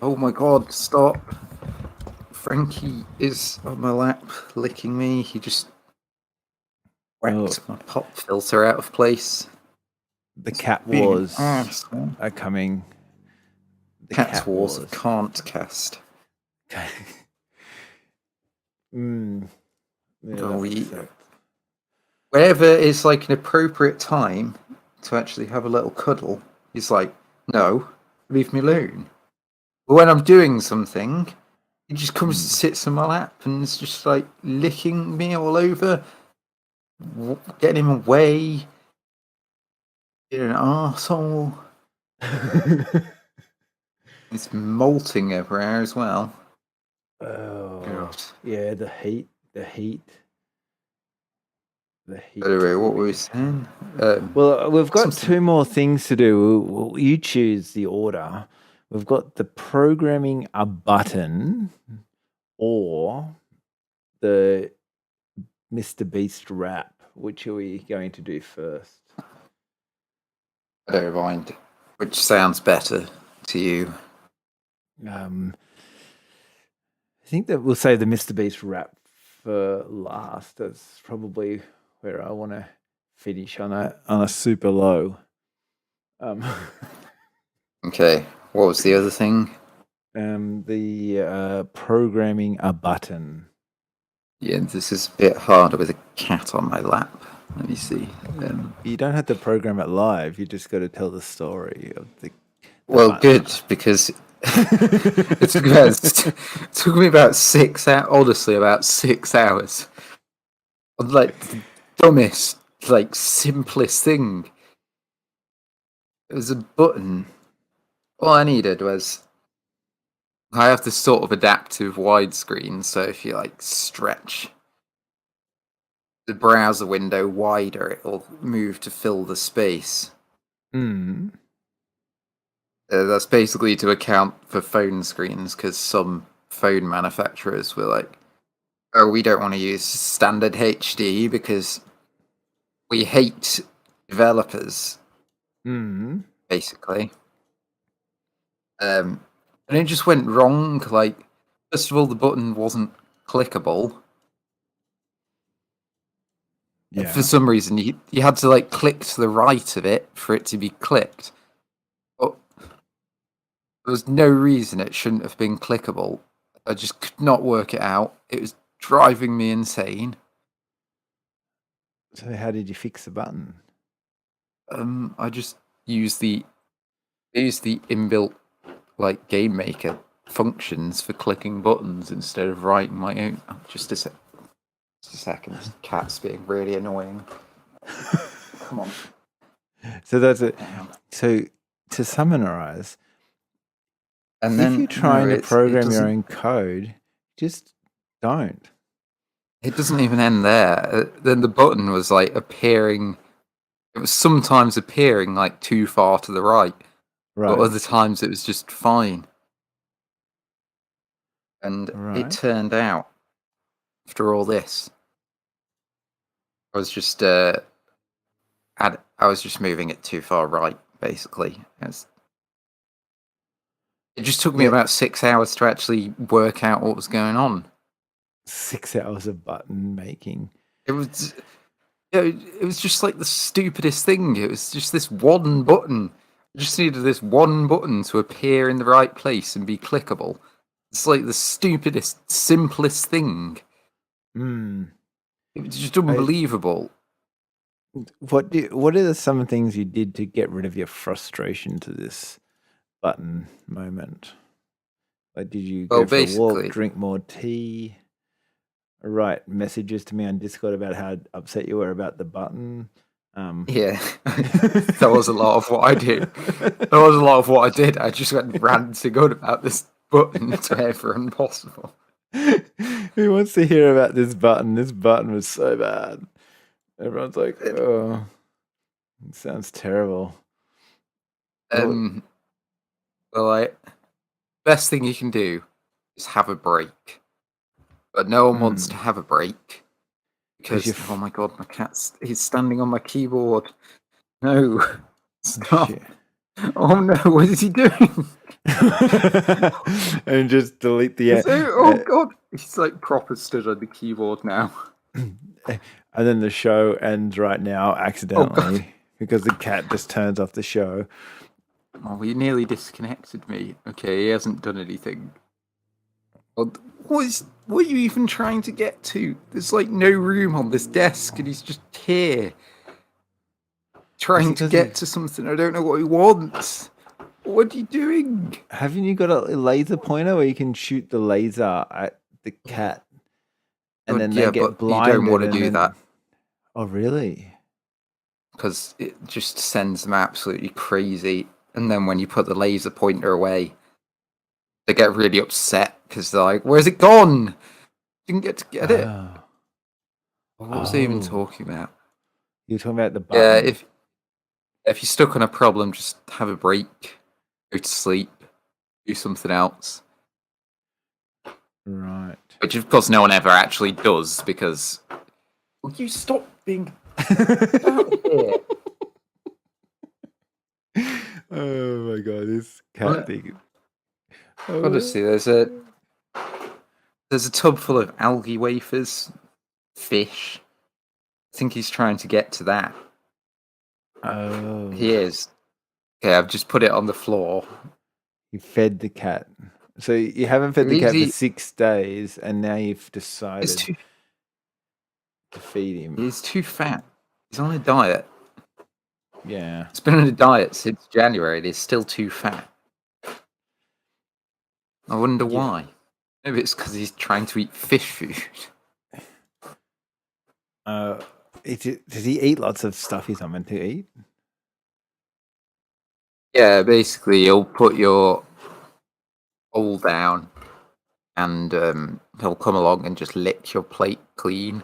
Oh my god, stop. Frankie is on my lap, licking me. He just whacked my pop filter out of place. The cat Being an wars arsehole. are coming. The Cat wars can't cast. Yeah, whenever it's like an appropriate time to actually have a little cuddle, he's like, no, leave me alone. But when I'm doing something, he just comes and sits on my lap and is just like licking me all over, getting him away. You're an arsehole. It's molting everywhere as well. Oh, God. yeah, the heat. Anyway, what were we saying? Well, we've got 2 more things to do. You choose the order. We've got the programming a button or the Mr. Beast rap. Which are we going to do first? I don't mind. Which sounds better to you? I think that we'll say the Mr. Beast rap for last. That's probably where I want to finish on a super low. Okay. What was the other thing? The programming a button. Yeah, this is a bit harder with a cat on my lap. Let me see. You don't have to program it live. You just got to tell the story of the well, button. good, because it took me about 6 hours. Honestly, about 6 hours. Like the dumbest, like simplest thing. It was a button. All I needed was I have this sort of adaptive widescreen, so if you like stretch the browser window wider, it'll move to fill the space. That's basically to account for phone screens, because some phone manufacturers were like, oh, we don't want to use standard HD because we hate developers, basically. And it just went wrong. Like, first of all, the button wasn't clickable. Yeah. For some reason, you had to like click to the right of it for it to be clicked. But there was no reason it shouldn't have been clickable. I just could not work it out. It was driving me insane. So how did you fix the button? I just used the inbuilt like game maker functions for clicking buttons instead of writing my own. Oh, just a second. This cat's being really annoying. Come on. So that's it. So to summarize. And If then you're trying to it program your doesn't. own code, just don't. It doesn't even end there. Then the button was like appearing. It was sometimes appearing like too far to the right, but Right. other times it was just fine. And it Right. turned out, after all this, I was just I was just moving it too far right, basically. It just took me Yeah. about 6 hours to actually work out what was going on. 6 hours of button making. It was, it was just like the stupidest thing. It was just this one button. I just needed this one button to appear in the right place and be clickable. It's like the stupidest, simplest thing. Mm. It was just unbelievable. What are some things you did to get rid of your frustration to this button moment? Like, did you go for a walk, Basically, drink more tea, write messages to me on Discord about how upset you were about the button? yeah, that was a lot of what I did. That was a lot of what I did. I just went ranting on about this button to everyone possible. Who wants to hear about this button? This button was so bad. Everyone's like, oh, it sounds terrible. Well, best thing you can do is have a break. But no one wants to have a break. Because, oh my god, he's standing on my keyboard. No. Stop. Shit. Oh no, what is he doing? And just delete the... oh god. He's like proper stood on the keyboard now. And then the show ends right now accidentally because the cat just turns off the show. Oh, he nearly disconnected me. Okay, he hasn't done anything. What are you even trying to get to? There's like no room on this desk and he's just here. Trying to get to something. I don't know what he wants. What are you doing? Haven't you got a laser pointer where you can shoot the laser at the cat and then they get blinded? You don't want to do that. Oh, really? Because it just sends them absolutely crazy. And then when you put the laser pointer away, they get really upset because they're like, "Where's it gone? Didn't get to get it." What was I even talking about? You're talking about the button. Yeah, if you're stuck on a problem, just have a break, go to sleep, do something else. Right. Which, of course, no one ever actually does because... Will you stop being... out here? Oh my god, this cat thing. Honestly, there's a tub full of algae wafers, fish. I think he's trying to get to that. Oh. He is. Okay, I've just put it on the floor. You fed the cat. So you haven't fed the cat for 6 days, and now you've decided to feed him. He's too fat. He's on a diet. Yeah. He's been on a diet since January, and he's still too fat. I wonder why. Maybe it's because he's trying to eat fish food. Does he eat lots of stuff he's not meant to eat? Yeah, basically, you'll put your bowl down, and he'll come along and just lick your plate clean.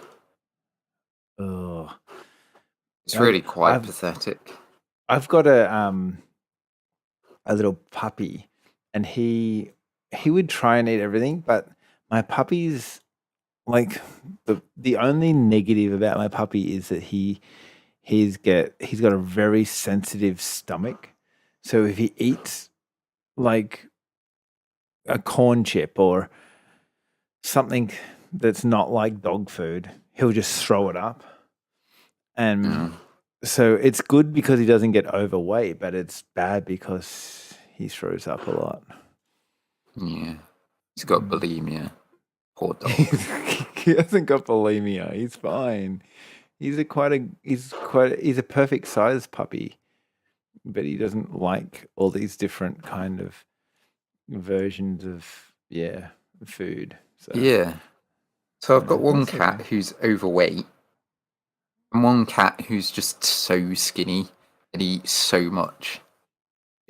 Oh, it's really quite pathetic. I've got a little puppy, and he would try and eat everything, but my puppy's like the only negative about my puppy is that he's got a very sensitive stomach. So if he eats like a corn chip or something that's not like dog food, he'll just throw it up. And so it's good because he doesn't get overweight, but it's bad because he throws up a lot. Yeah. He's got bulimia. Poor dog. He hasn't got bulimia. He's fine. He's a perfect size puppy, but he doesn't like all these different kind of versions of food. So. Yeah. So I've got one cat who's overweight, and one cat who's just so skinny and eats so much.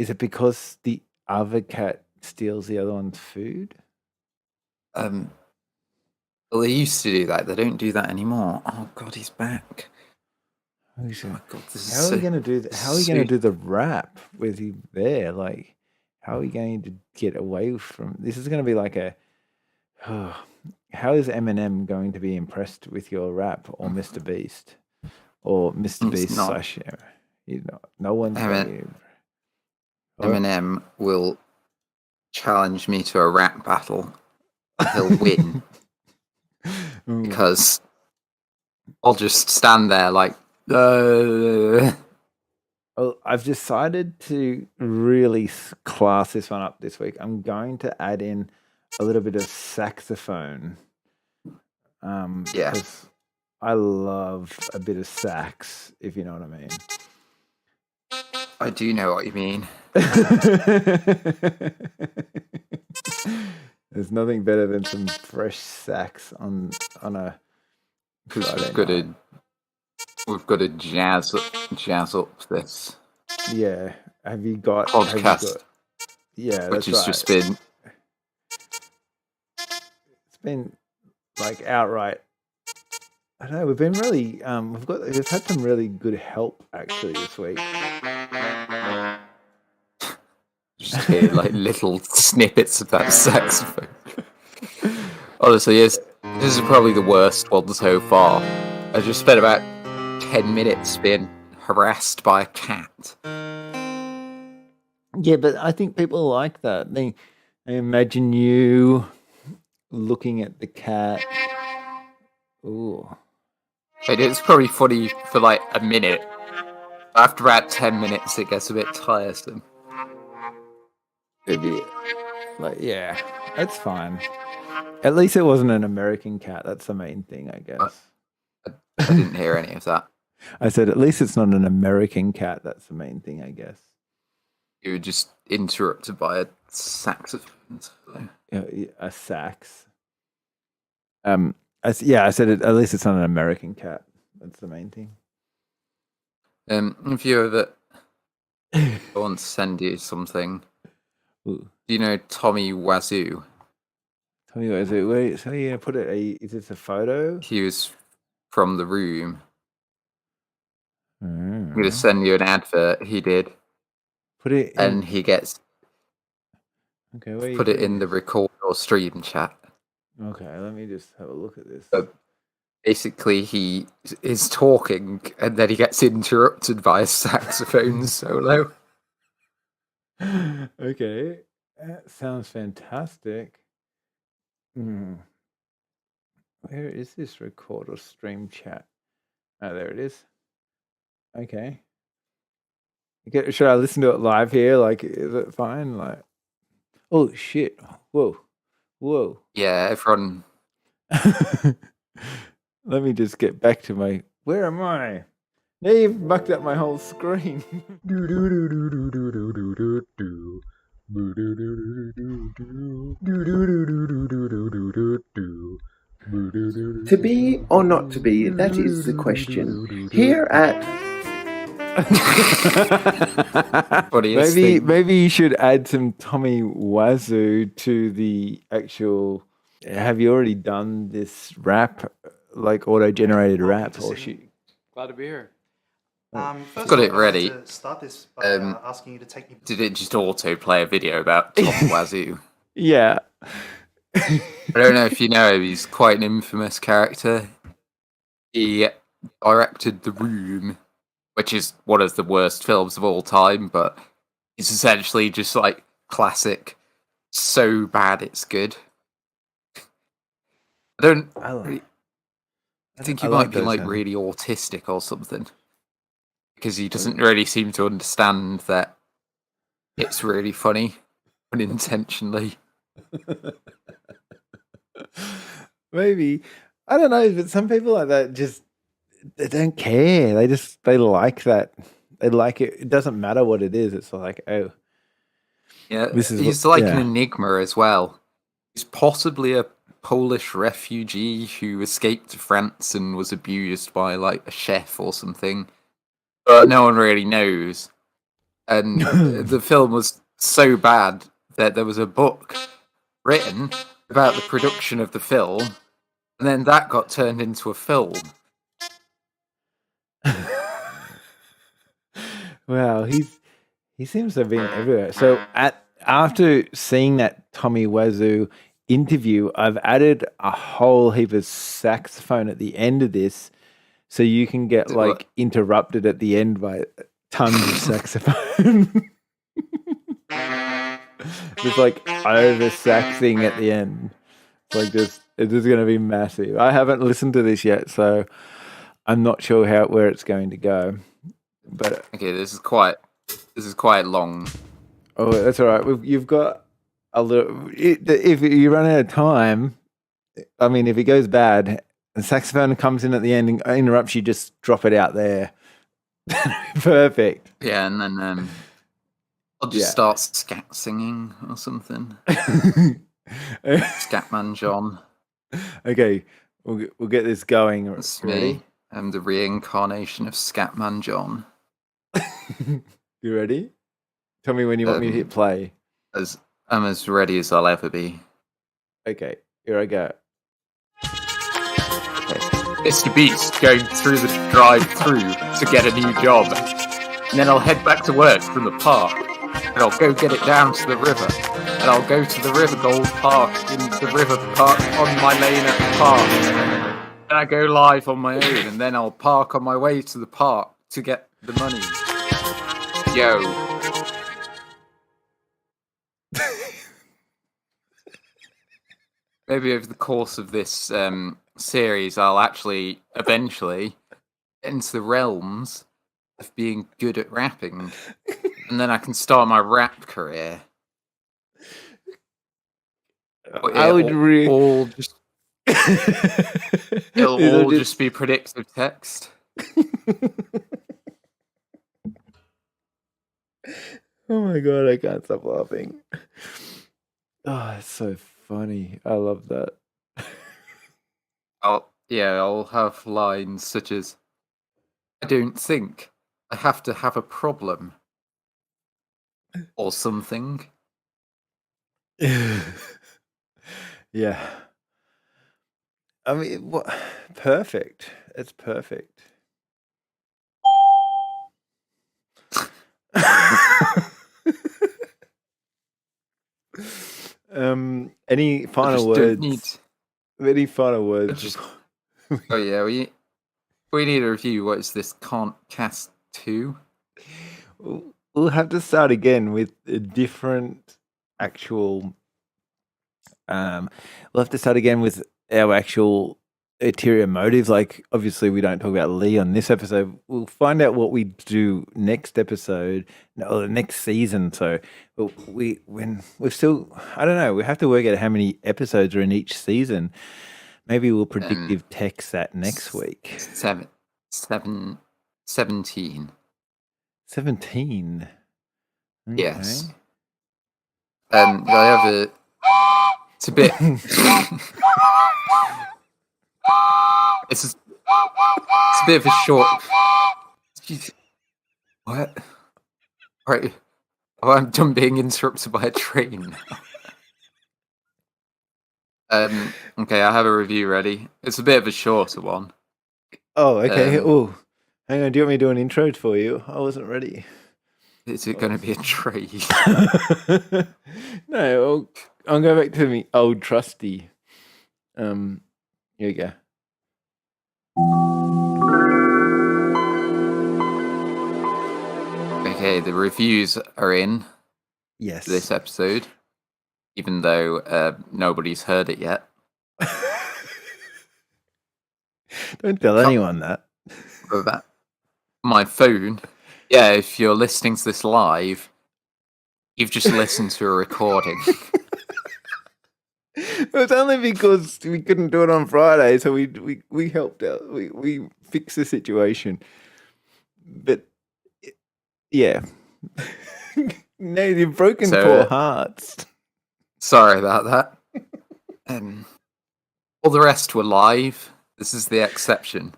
Is it because the other cat steals the other one's food? Well, they used to do that. They don't do that anymore. Oh God, he's back. Oh my God, this is How are we going to do that? How are we going to so- do the rap with him there? Like, how are we going to get away from this? Is going to be like a. How is Eminem going to be impressed with your rap, or Mr. Beast, or Mr. He's Beast not. no one's going to. Eminem will challenge me to a rap battle. He'll win because I'll just stand there like. Well, I've decided to really class this one up this week. I'm going to add in a little bit of saxophone. Because I love a bit of sax, if you know what I mean. I do know what you mean. There's nothing better than some fresh sax on a Friday night. We've got to jazz up this. Yeah. Have you got podcast? Yeah, which that's has right. just been. It's been like outright. I don't know. We've been really. We've had some really good help actually this week. Just hear like little snippets of that saxophone. Honestly, this is probably the worst one so far. I just spent about 10 minutes being harassed by a cat. Yeah, but I think people like that. They imagine you looking at the cat. Ooh. It's probably funny for like a minute. After about 10 minutes, it gets a bit tiresome. Yeah, that's fine. At least it wasn't an American cat. That's the main thing, I guess. I didn't hear any of that. I said, at least it's not an American cat. That's the main thing, I guess. You were just interrupted by a saxophone. A sax. I said it, at least it's not an American cat. That's the main thing. If you ever want to send you something, Ooh. do you know Tommy Wazoo? Tommy Wazoo. Wait, so you put it? Is this a photo? He was from the room. I'm going to send you an advert he did. Put it in. And he gets. Okay, put it in the record or stream chat. Okay, let me just have a look at this. Basically, he is talking and then he gets interrupted by a saxophone solo. Okay, that sounds fantastic. Where is this record or stream chat? Oh, there it is. Okay. Should I listen to it live here? Like, is it fine? Like, oh shit! Whoa. Yeah, everyone. Let me just get back to my. Where am I? Now you've mucked up my whole screen. To be or not to be, that is the question. Here at maybe you should add some Tommy Wazoo to the actual. Have you already done this rap, like auto-generated rap, or Glad to be here. I've got it ready. To start this by asking you to take me. Did it just auto play a video about Tommy Wazoo? Yeah. I don't know if you know him. He's quite an infamous character. He directed The Room, which is one of the worst films of all time, but it's essentially just like classic, so bad it's good. I think he might be like really autistic or something, because he doesn't really seem to understand that it's really funny unintentionally. Maybe, I don't know, but some people like that they don't care. They like that. They like it. It doesn't matter what it is. It's like, oh, yeah. He's like an enigma as well. He's possibly a Polish refugee who escaped to France and was abused by like a chef or something, but no one really knows. And the film was so bad that there was a book written about the production of the film, and then that got turned into a film. Wow, he seems to have been everywhere. So after seeing that Tommy Wiseau interview, I've added a whole heap of saxophone at the end of this, so you can get like interrupted at the end by tons of saxophone. Just like over saxing at the end. It's like this. It is going to be massive. I haven't listened to this yet, so I'm not sure where it's going to go. But okay, this is quite long. Oh, that's all right. You've got a little. If you run out of time, I mean, if it goes bad, the saxophone comes in at the end and interrupts you, just drop it out there. Perfect. Yeah, and then I'll just start scat singing or something. Scatman John. Okay, we'll get this going. It's Ready? me. I'm the reincarnation of Scatman John. You ready? Tell me when you want me to hit play. I'm as ready as I'll ever be. Okay, here I go. Mr. Beast going through the drive-through to get a new job. And then I'll head back to work from the park. And I'll go get it down to the river. And I'll go to the River Gold Park in the river park on my lane at the park. And I go live on my own. And then I'll park on my way to the park to get the money. Yo. Maybe over the course of this series, I'll actually eventually get into the realms of being good at rapping, and then I can start my rap career. It'll all just be predictive text. Oh my god, I can't stop laughing. Oh, it's so funny. I love that. I'll have lines such as, I don't think I have to have a problem. Or something. Yeah. I mean, what? Perfect. It's perfect. Any final words? Any final words? Oh yeah, we need a review. What is this? Can't Cast 2? We'll have to start again with a different actual. We'll have to start again with our actual ulterior motives. Like, obviously, we don't talk about Lee on this episode. We'll find out what we do next episode, or the next season. So, we've still, I don't know. We have to work out how many episodes are in each season. Maybe we'll predictive text that next week. 17. 17. Okay. Yes. I have it's a bit. It's a bit of a short. What? Right. Oh, I'm done being interrupted by a train. Okay, I have a review ready. It's a bit of a shorter one. Oh, okay. Hang on. Do you want me to do an intro for you? I wasn't ready. Is it going to be a train? No, I'll go back to me old trusty. Here we go. Okay, the reviews are in. Yes. This episode, even though nobody's heard it yet. Don't tell anyone that. My phone. Yeah, if you're listening to this live, you've just listened to a recording. It's only because we couldn't do it on Friday, so we helped out. We fixed the situation. But yeah, no, you've broken poor hearts. Sorry about that. All the rest were live. This is the exception.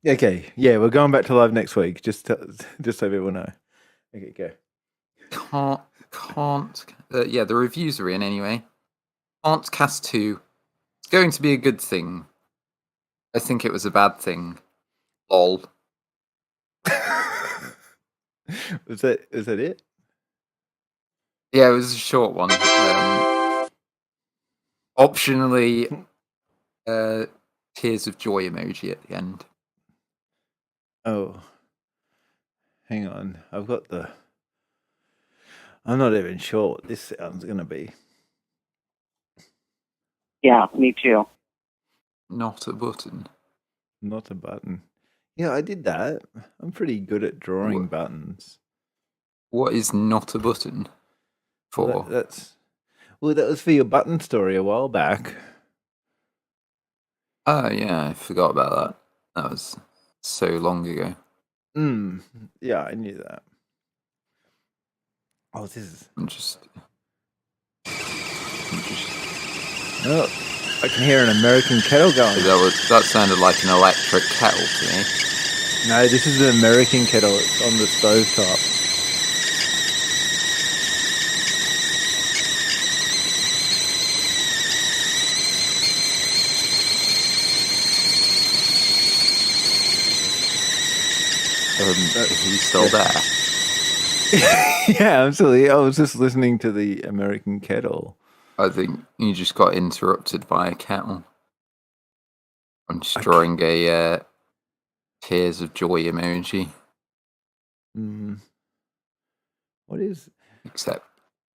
Okay, yeah, we're going back to live next week. Just so people know. Okay, go. Yeah, the reviews are in anyway. Can't cast 2. It's going to be a good thing. I think it was a bad thing. Lol. Was that it? Yeah, it was a short one. Optionally, tears of joy emoji at the end. Oh, hang on. I'm not even sure what this sound's going to be. Yeah, me too. Not a button. Not a button. Yeah, I did that. I'm pretty good at drawing buttons. What is not a button for? That was for your button story a while back. Oh, yeah, I forgot about that. That was so long ago. Yeah, I knew that. Oh, this is... I'm just... Oh, I can hear an American kettle going. That sounded like an electric kettle to me. No, this is an American kettle. It's on the stovetop. Is he still there? Yeah, absolutely. I was just listening to the American kettle. I think you just got interrupted by a kettle. I'm just drawing a tears of joy emoji. What is... Except...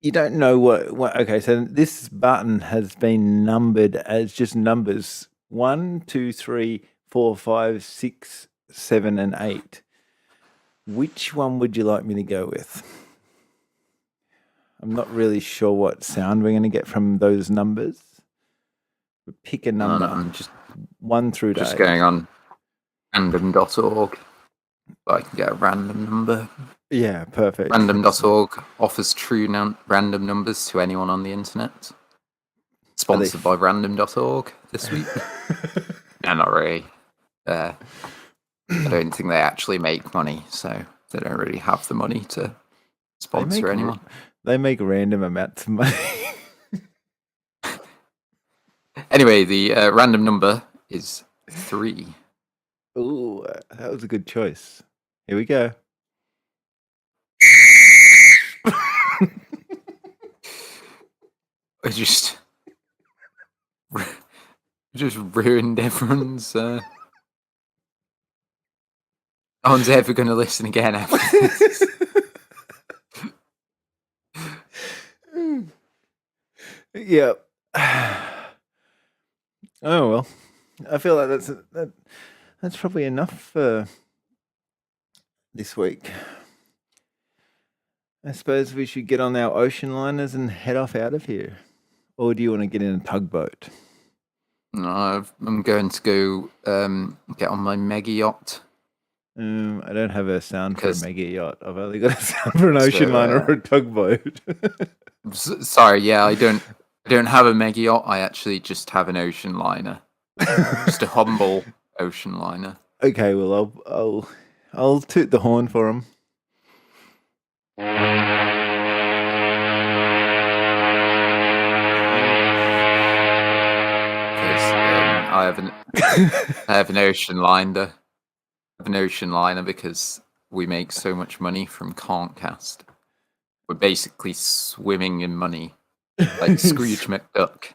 You don't know what... Okay, so this button has been numbered as just numbers 1, 2, 3, 4, 5, 6, 7, and 8. Which one would you like me to go with? I'm not really sure what sound we're going to get from those numbers. Pick a number. I'm just 1 through to 8. Just going on random.org. I can get a random number. Yeah, perfect. Random.org offers true random numbers to anyone on the internet. Sponsored by random.org this week. No, not really. I don't think they actually make money, so they don't really have the money to sponsor anyone. They make random amounts of money. Anyway, the random number is 3. Ooh, that was a good choice. Here we go. I just ruined everyone's... No one's ever going to listen again after this. Yeah. Oh well, I feel like that's probably enough for this week. I suppose we should get on our ocean liners and head off out of here, or do you want to get in a tugboat? No, I'm going to go get on my mega yacht. I don't have a sound for a mega yacht. I've only got a sound for an ocean liner or a tugboat. Sorry, yeah, I don't have a mega yacht. I actually just have an ocean liner, just a humble ocean liner. Okay, well, I'll toot the horn for him. I have an ocean liner. I have an ocean liner because we make so much money from Can't Cast. We're basically swimming in money, like Scrooge McDuck.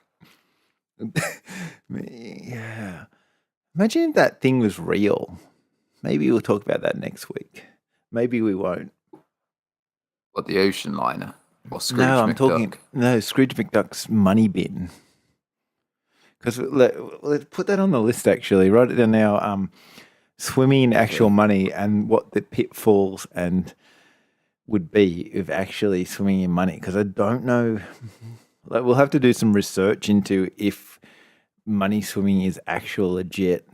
Yeah. Imagine if that thing was real. Maybe we'll talk about that next week. Maybe we won't. What, the ocean liner? Or Scrooge I'm McDuck? talking Scrooge McDuck's money bin. Because let's put that on the list. Actually, write it down now. Swimming in actual money and what the pitfalls and would be of actually swimming in money. Because I don't know. We'll have to do some research into if money swimming is actual legit.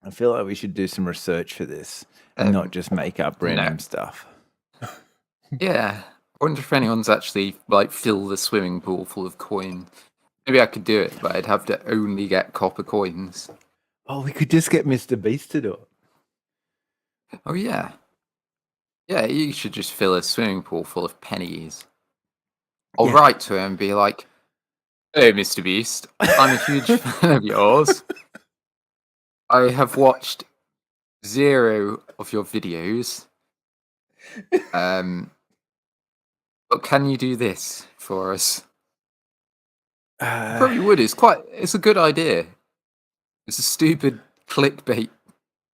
I feel like we should do some research for this and not just make up random stuff. Yeah. I wonder if anyone's actually filled the swimming pool full of coins. Maybe I could do it, but I'd have to only get copper coins. Oh, we could just get Mr. Beast to do it. Oh, yeah. Yeah, you should just fill a swimming pool full of pennies. I'll Yeah. write to him and be like, "Hey, Mr. Beast, I'm a huge fan of yours. I have watched 0 of your videos. But can you do this for us?" He probably would. It's a good idea. It's a stupid clickbait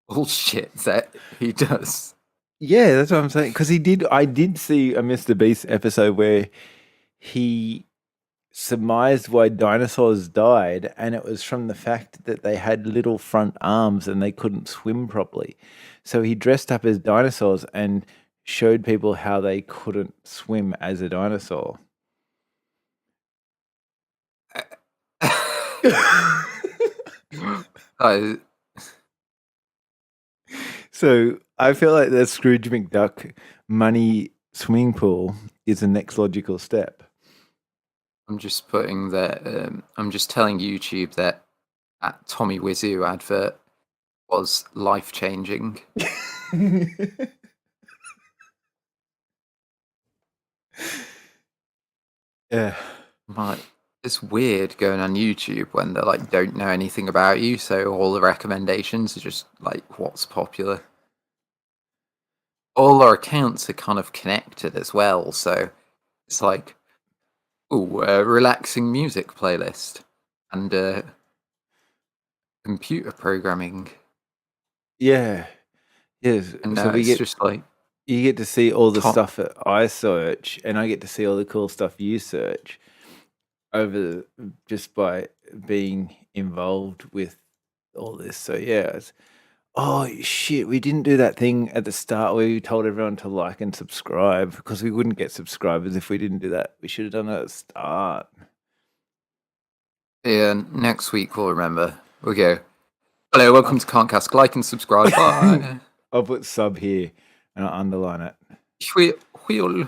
bullshit that he does. Yeah, that's what I'm saying. Because I did see a Mr. Beast episode where he surmised why dinosaurs died, and it was from the fact that they had little front arms and they couldn't swim properly. So he dressed up as dinosaurs and showed people how they couldn't swim as a dinosaur. I, So I feel like the Scrooge McDuck money swimming pool is the next logical step. I'm just putting that. I'm just telling YouTube that Tommy Wiseau advert was life changing. Yeah. It's weird going on YouTube when they like don't know anything about you, so all the recommendations are just like what's popular. All our accounts are kind of connected as well, so it's like, relaxing music playlist and computer programming. Yeah. Yes. And So it's just like you get to see all the Top- stuff that I search, and I get to see all the cool stuff you search just by being involved with all this. So yeah, oh shit, we didn't do that thing at the start where we told everyone to like and subscribe, because we wouldn't get subscribers if we didn't do that. We should have done it at the start. Yeah, next week we'll remember. We'll go, "Hello, welcome to Can'tcast. Like and subscribe." Bye. I'll put sub here and I'll underline it. We'll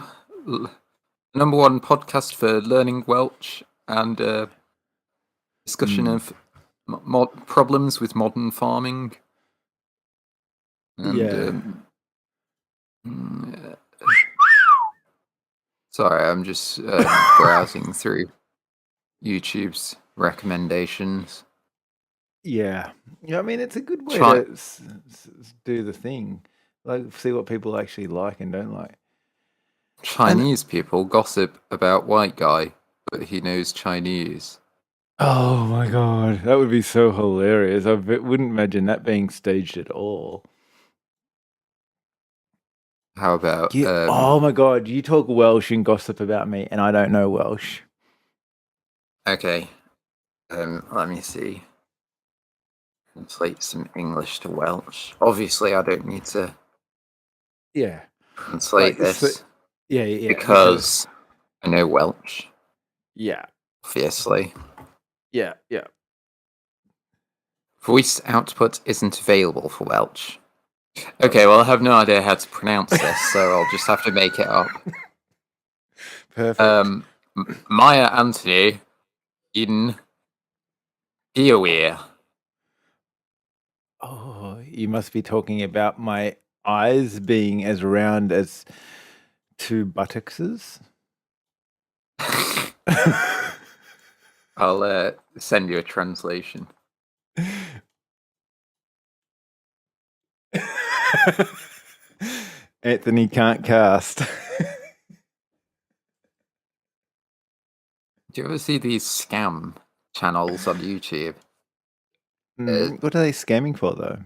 number 1 podcast for learning Welsh and discussion of problems with modern farming. And, sorry, I'm just browsing through YouTube's recommendations. Yeah. I mean, it's a good way Try- to do the thing. Like, see what people actually like and don't like. Chinese people gossip about white guy, but he knows Chinese. Oh my god, that would be so hilarious. I wouldn't imagine that being staged at all. How about oh my god, you talk Welsh and gossip about me, and I don't know Welsh. Okay. Let me see. Translate some English to Welsh. Obviously, I don't need to translate this. Yeah. Because I know Welsh. Yeah. Obviously. Yeah. Voice output isn't available for Welsh. Okay, well, I have no idea how to pronounce this, so I'll just have to make it up. Perfect. Maya Anthony in Sheewy. Oh, you must be talking about my eyes being as round as 2 buttocks. I'll send you a translation. Anthony can't cast. Do you ever see these scam channels on YouTube? What are they scamming for, though?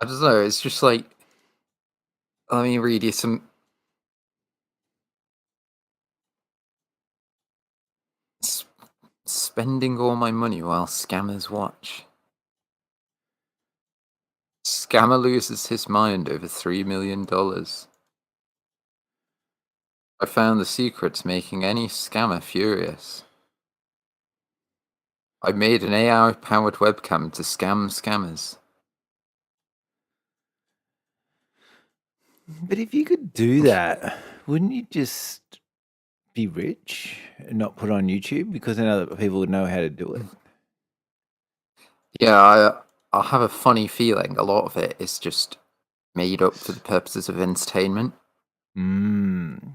I don't know. It's just like, let me read you some. Spending all my money while scammers watch. Scammer loses his mind over $3 million. I found the secrets making any scammer furious. I made an AI-powered webcam to scam scammers. But if you could do that, wouldn't you just be rich and not put it on YouTube? Because then other people would know how to do it. Yeah, I have a funny feeling a lot of it is just made up for the purposes of entertainment. Mm.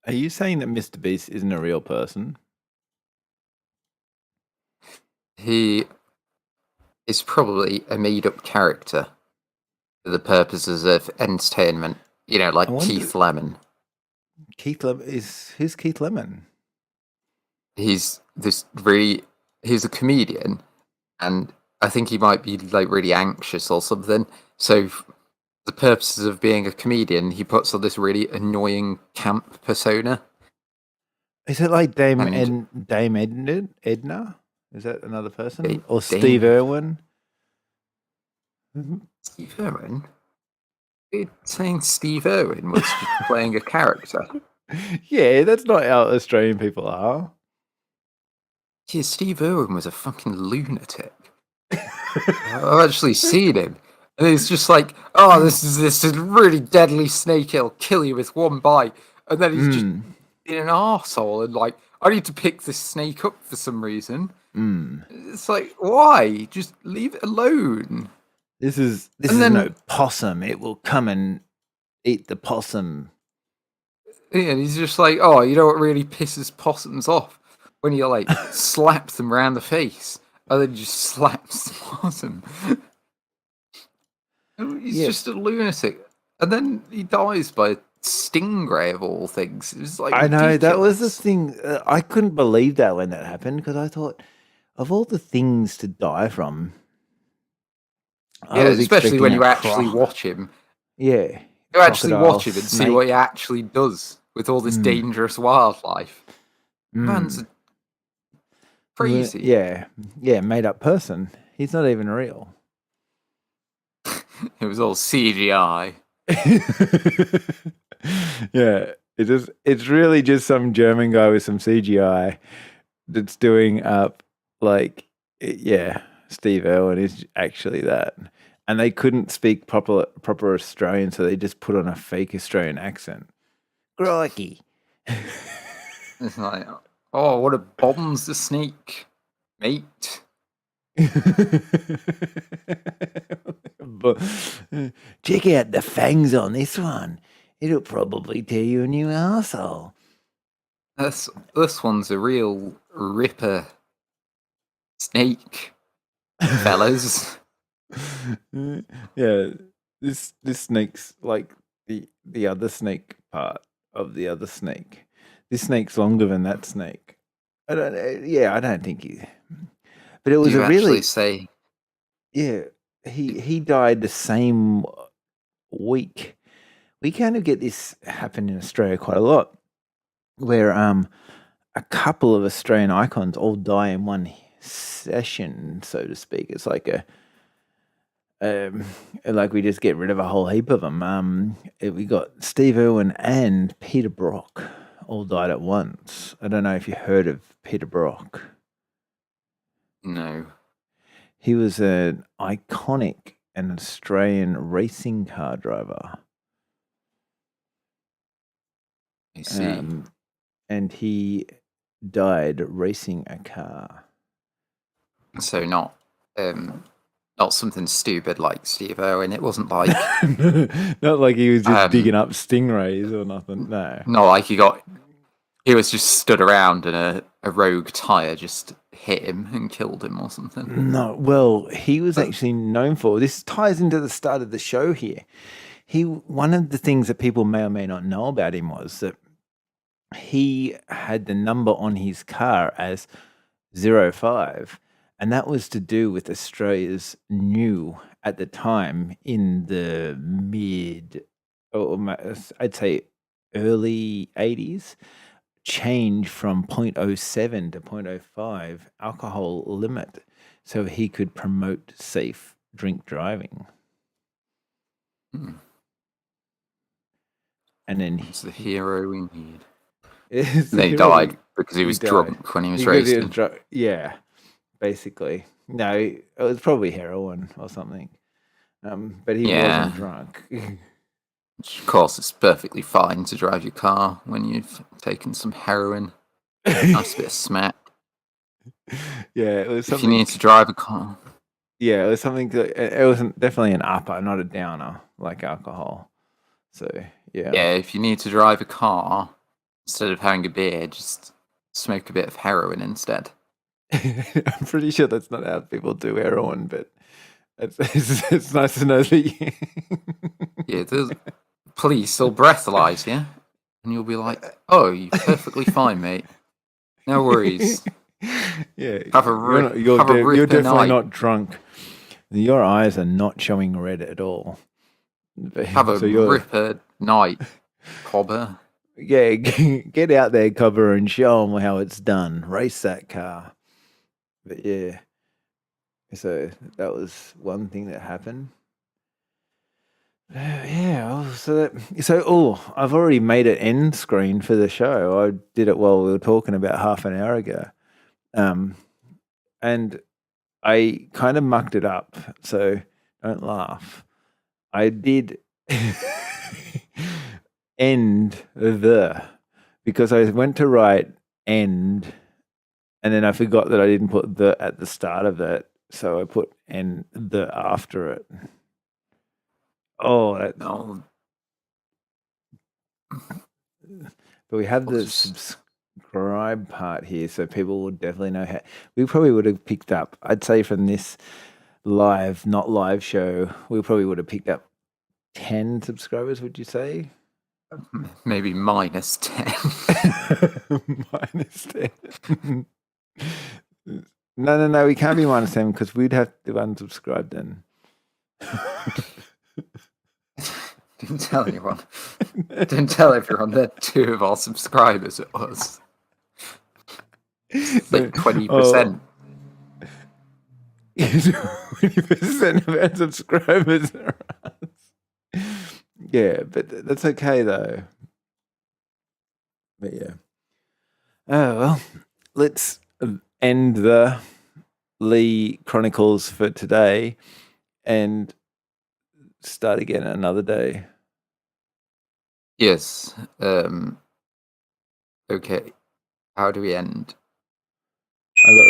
Are you saying that Mr. Beast isn't a real person? He is probably a made-up character for the purposes of entertainment. You know, like Keith Lemon. Who's Keith Lemon? He's he's a comedian, and I think he might be like really anxious or something. So, for the purposes of being a comedian, he puts on this really annoying camp persona. Is it like Dame And- Edna? Is that another person? Or Dame- Steve Irwin? Steve Irwin? You're saying Steve Irwin was just playing a character? Yeah, that's not how Australian people are. Yeah, Steve Irwin was a fucking lunatic. I've actually seen him. And it's just like, oh, this is really deadly snake, it'll kill you with one bite. And then he's just in an arsehole and like, I need to pick this snake up for some reason. It's like, why? Just leave it alone. This is no possum. It will come and eat the possum. Yeah, and he's just like, oh, you know what really pisses possums off? When you like slap them around the face, and then just slaps the possum. He's just a lunatic. And then he dies by a stingray of all things. It was like I know, that was the ridiculous. thing. I couldn't believe that when that happened because I thought, of all the things to die from, Yeah, especially when you expecting a actually watch him. Yeah. You actually watch him and crocodile, see what he actually does with all this dangerous wildlife. Man's a crazy. Yeah, made up person. He's not even real. It was all CGI. Yeah, it's really just some German guy with some CGI that's doing up Steve Irwin is actually that. And they couldn't speak proper Australian, so they just put on a fake Australian accent. Crikey. It's like, oh, what a bombs the snake, mate. But, check out the fangs on this one. It'll probably tear you a new arsehole. This one's a real ripper snake, fellas. Yeah, this snake's like the other snake part of the other snake. This snake's longer than that snake. I don't think he. But it was Do you a really actually say? Yeah, he died the same week. We kind of get this happen in Australia quite a lot, where a couple of Australian icons all die in one session, so to speak. It's like like we just get rid of a whole heap of them. We got Steve Irwin and Peter Brock all died at once. I don't know if you heard of Peter Brock. No. He was an iconic and Australian racing car driver. I see. And he died racing a car. So not something stupid like Steve Irwin. It wasn't like Not like he was just digging up stingrays or nothing. No. not like he was just stood around and a rogue tire just hit him and killed him or something. No, well, he was actually known for this. Ties into the start of the show here. One of the things that people may or may not know about him was that he had the number on his car as 05, and that was to do with Australia's new, at the time, in the I'd say early 80s, change from 0.07 to 0.05 alcohol limit so he could promote safe drink driving. And then He's the hero we need. Then he died because he was drunk when he was racing. Yeah, basically. No, it was probably heroin or something. But he wasn't drunk. Of course, it's perfectly fine to drive your car when you've taken some heroin. Nice bit of smack. Yeah, it was something. If you need to drive a car. Yeah, it was something. It wasn't definitely an upper, not a downer, like alcohol. So yeah. Yeah, if you need to drive a car, instead of having a beer, just smoke a bit of heroin instead. I'm pretty sure that's not how people do heroin, but it's nice to know that you... Yeah, the police will breathalyze you, and you'll be like, "Oh, you're perfectly fine, mate. No worries. Yeah, Have a you're ripper definitely night. not drunk. Your eyes are not showing red at all. Have a So you're... ripper night, cobber." Yeah, get out there, Cobber, and show them how it's done. Race that car. But yeah, so that was one thing that happened. Yeah, I've already made an end screen for the show. I did it while we were talking about half an hour ago. And I kind of mucked it up, so don't laugh. I did end because I went to write end, and then I forgot that I didn't put the at the start of it, so I put the after it. Oh, that... No, But we have the subscribe part here, so people would definitely know how. We probably would have picked up, I'd say from this not live show, we probably would have picked up 10 subscribers, would you say? maybe minus 10. Minus 10. No, we can't be minus 10 because we'd have to unsubscribe then. Didn't tell anyone. Didn't tell everyone that 2 of our subscribers it was. It's like 20%. 20% of our subscribers are us. Yeah, but that's okay though. But yeah. Oh well, let's end the Lee Chronicles for today and start again another day. Yes. Okay. How do we end? I got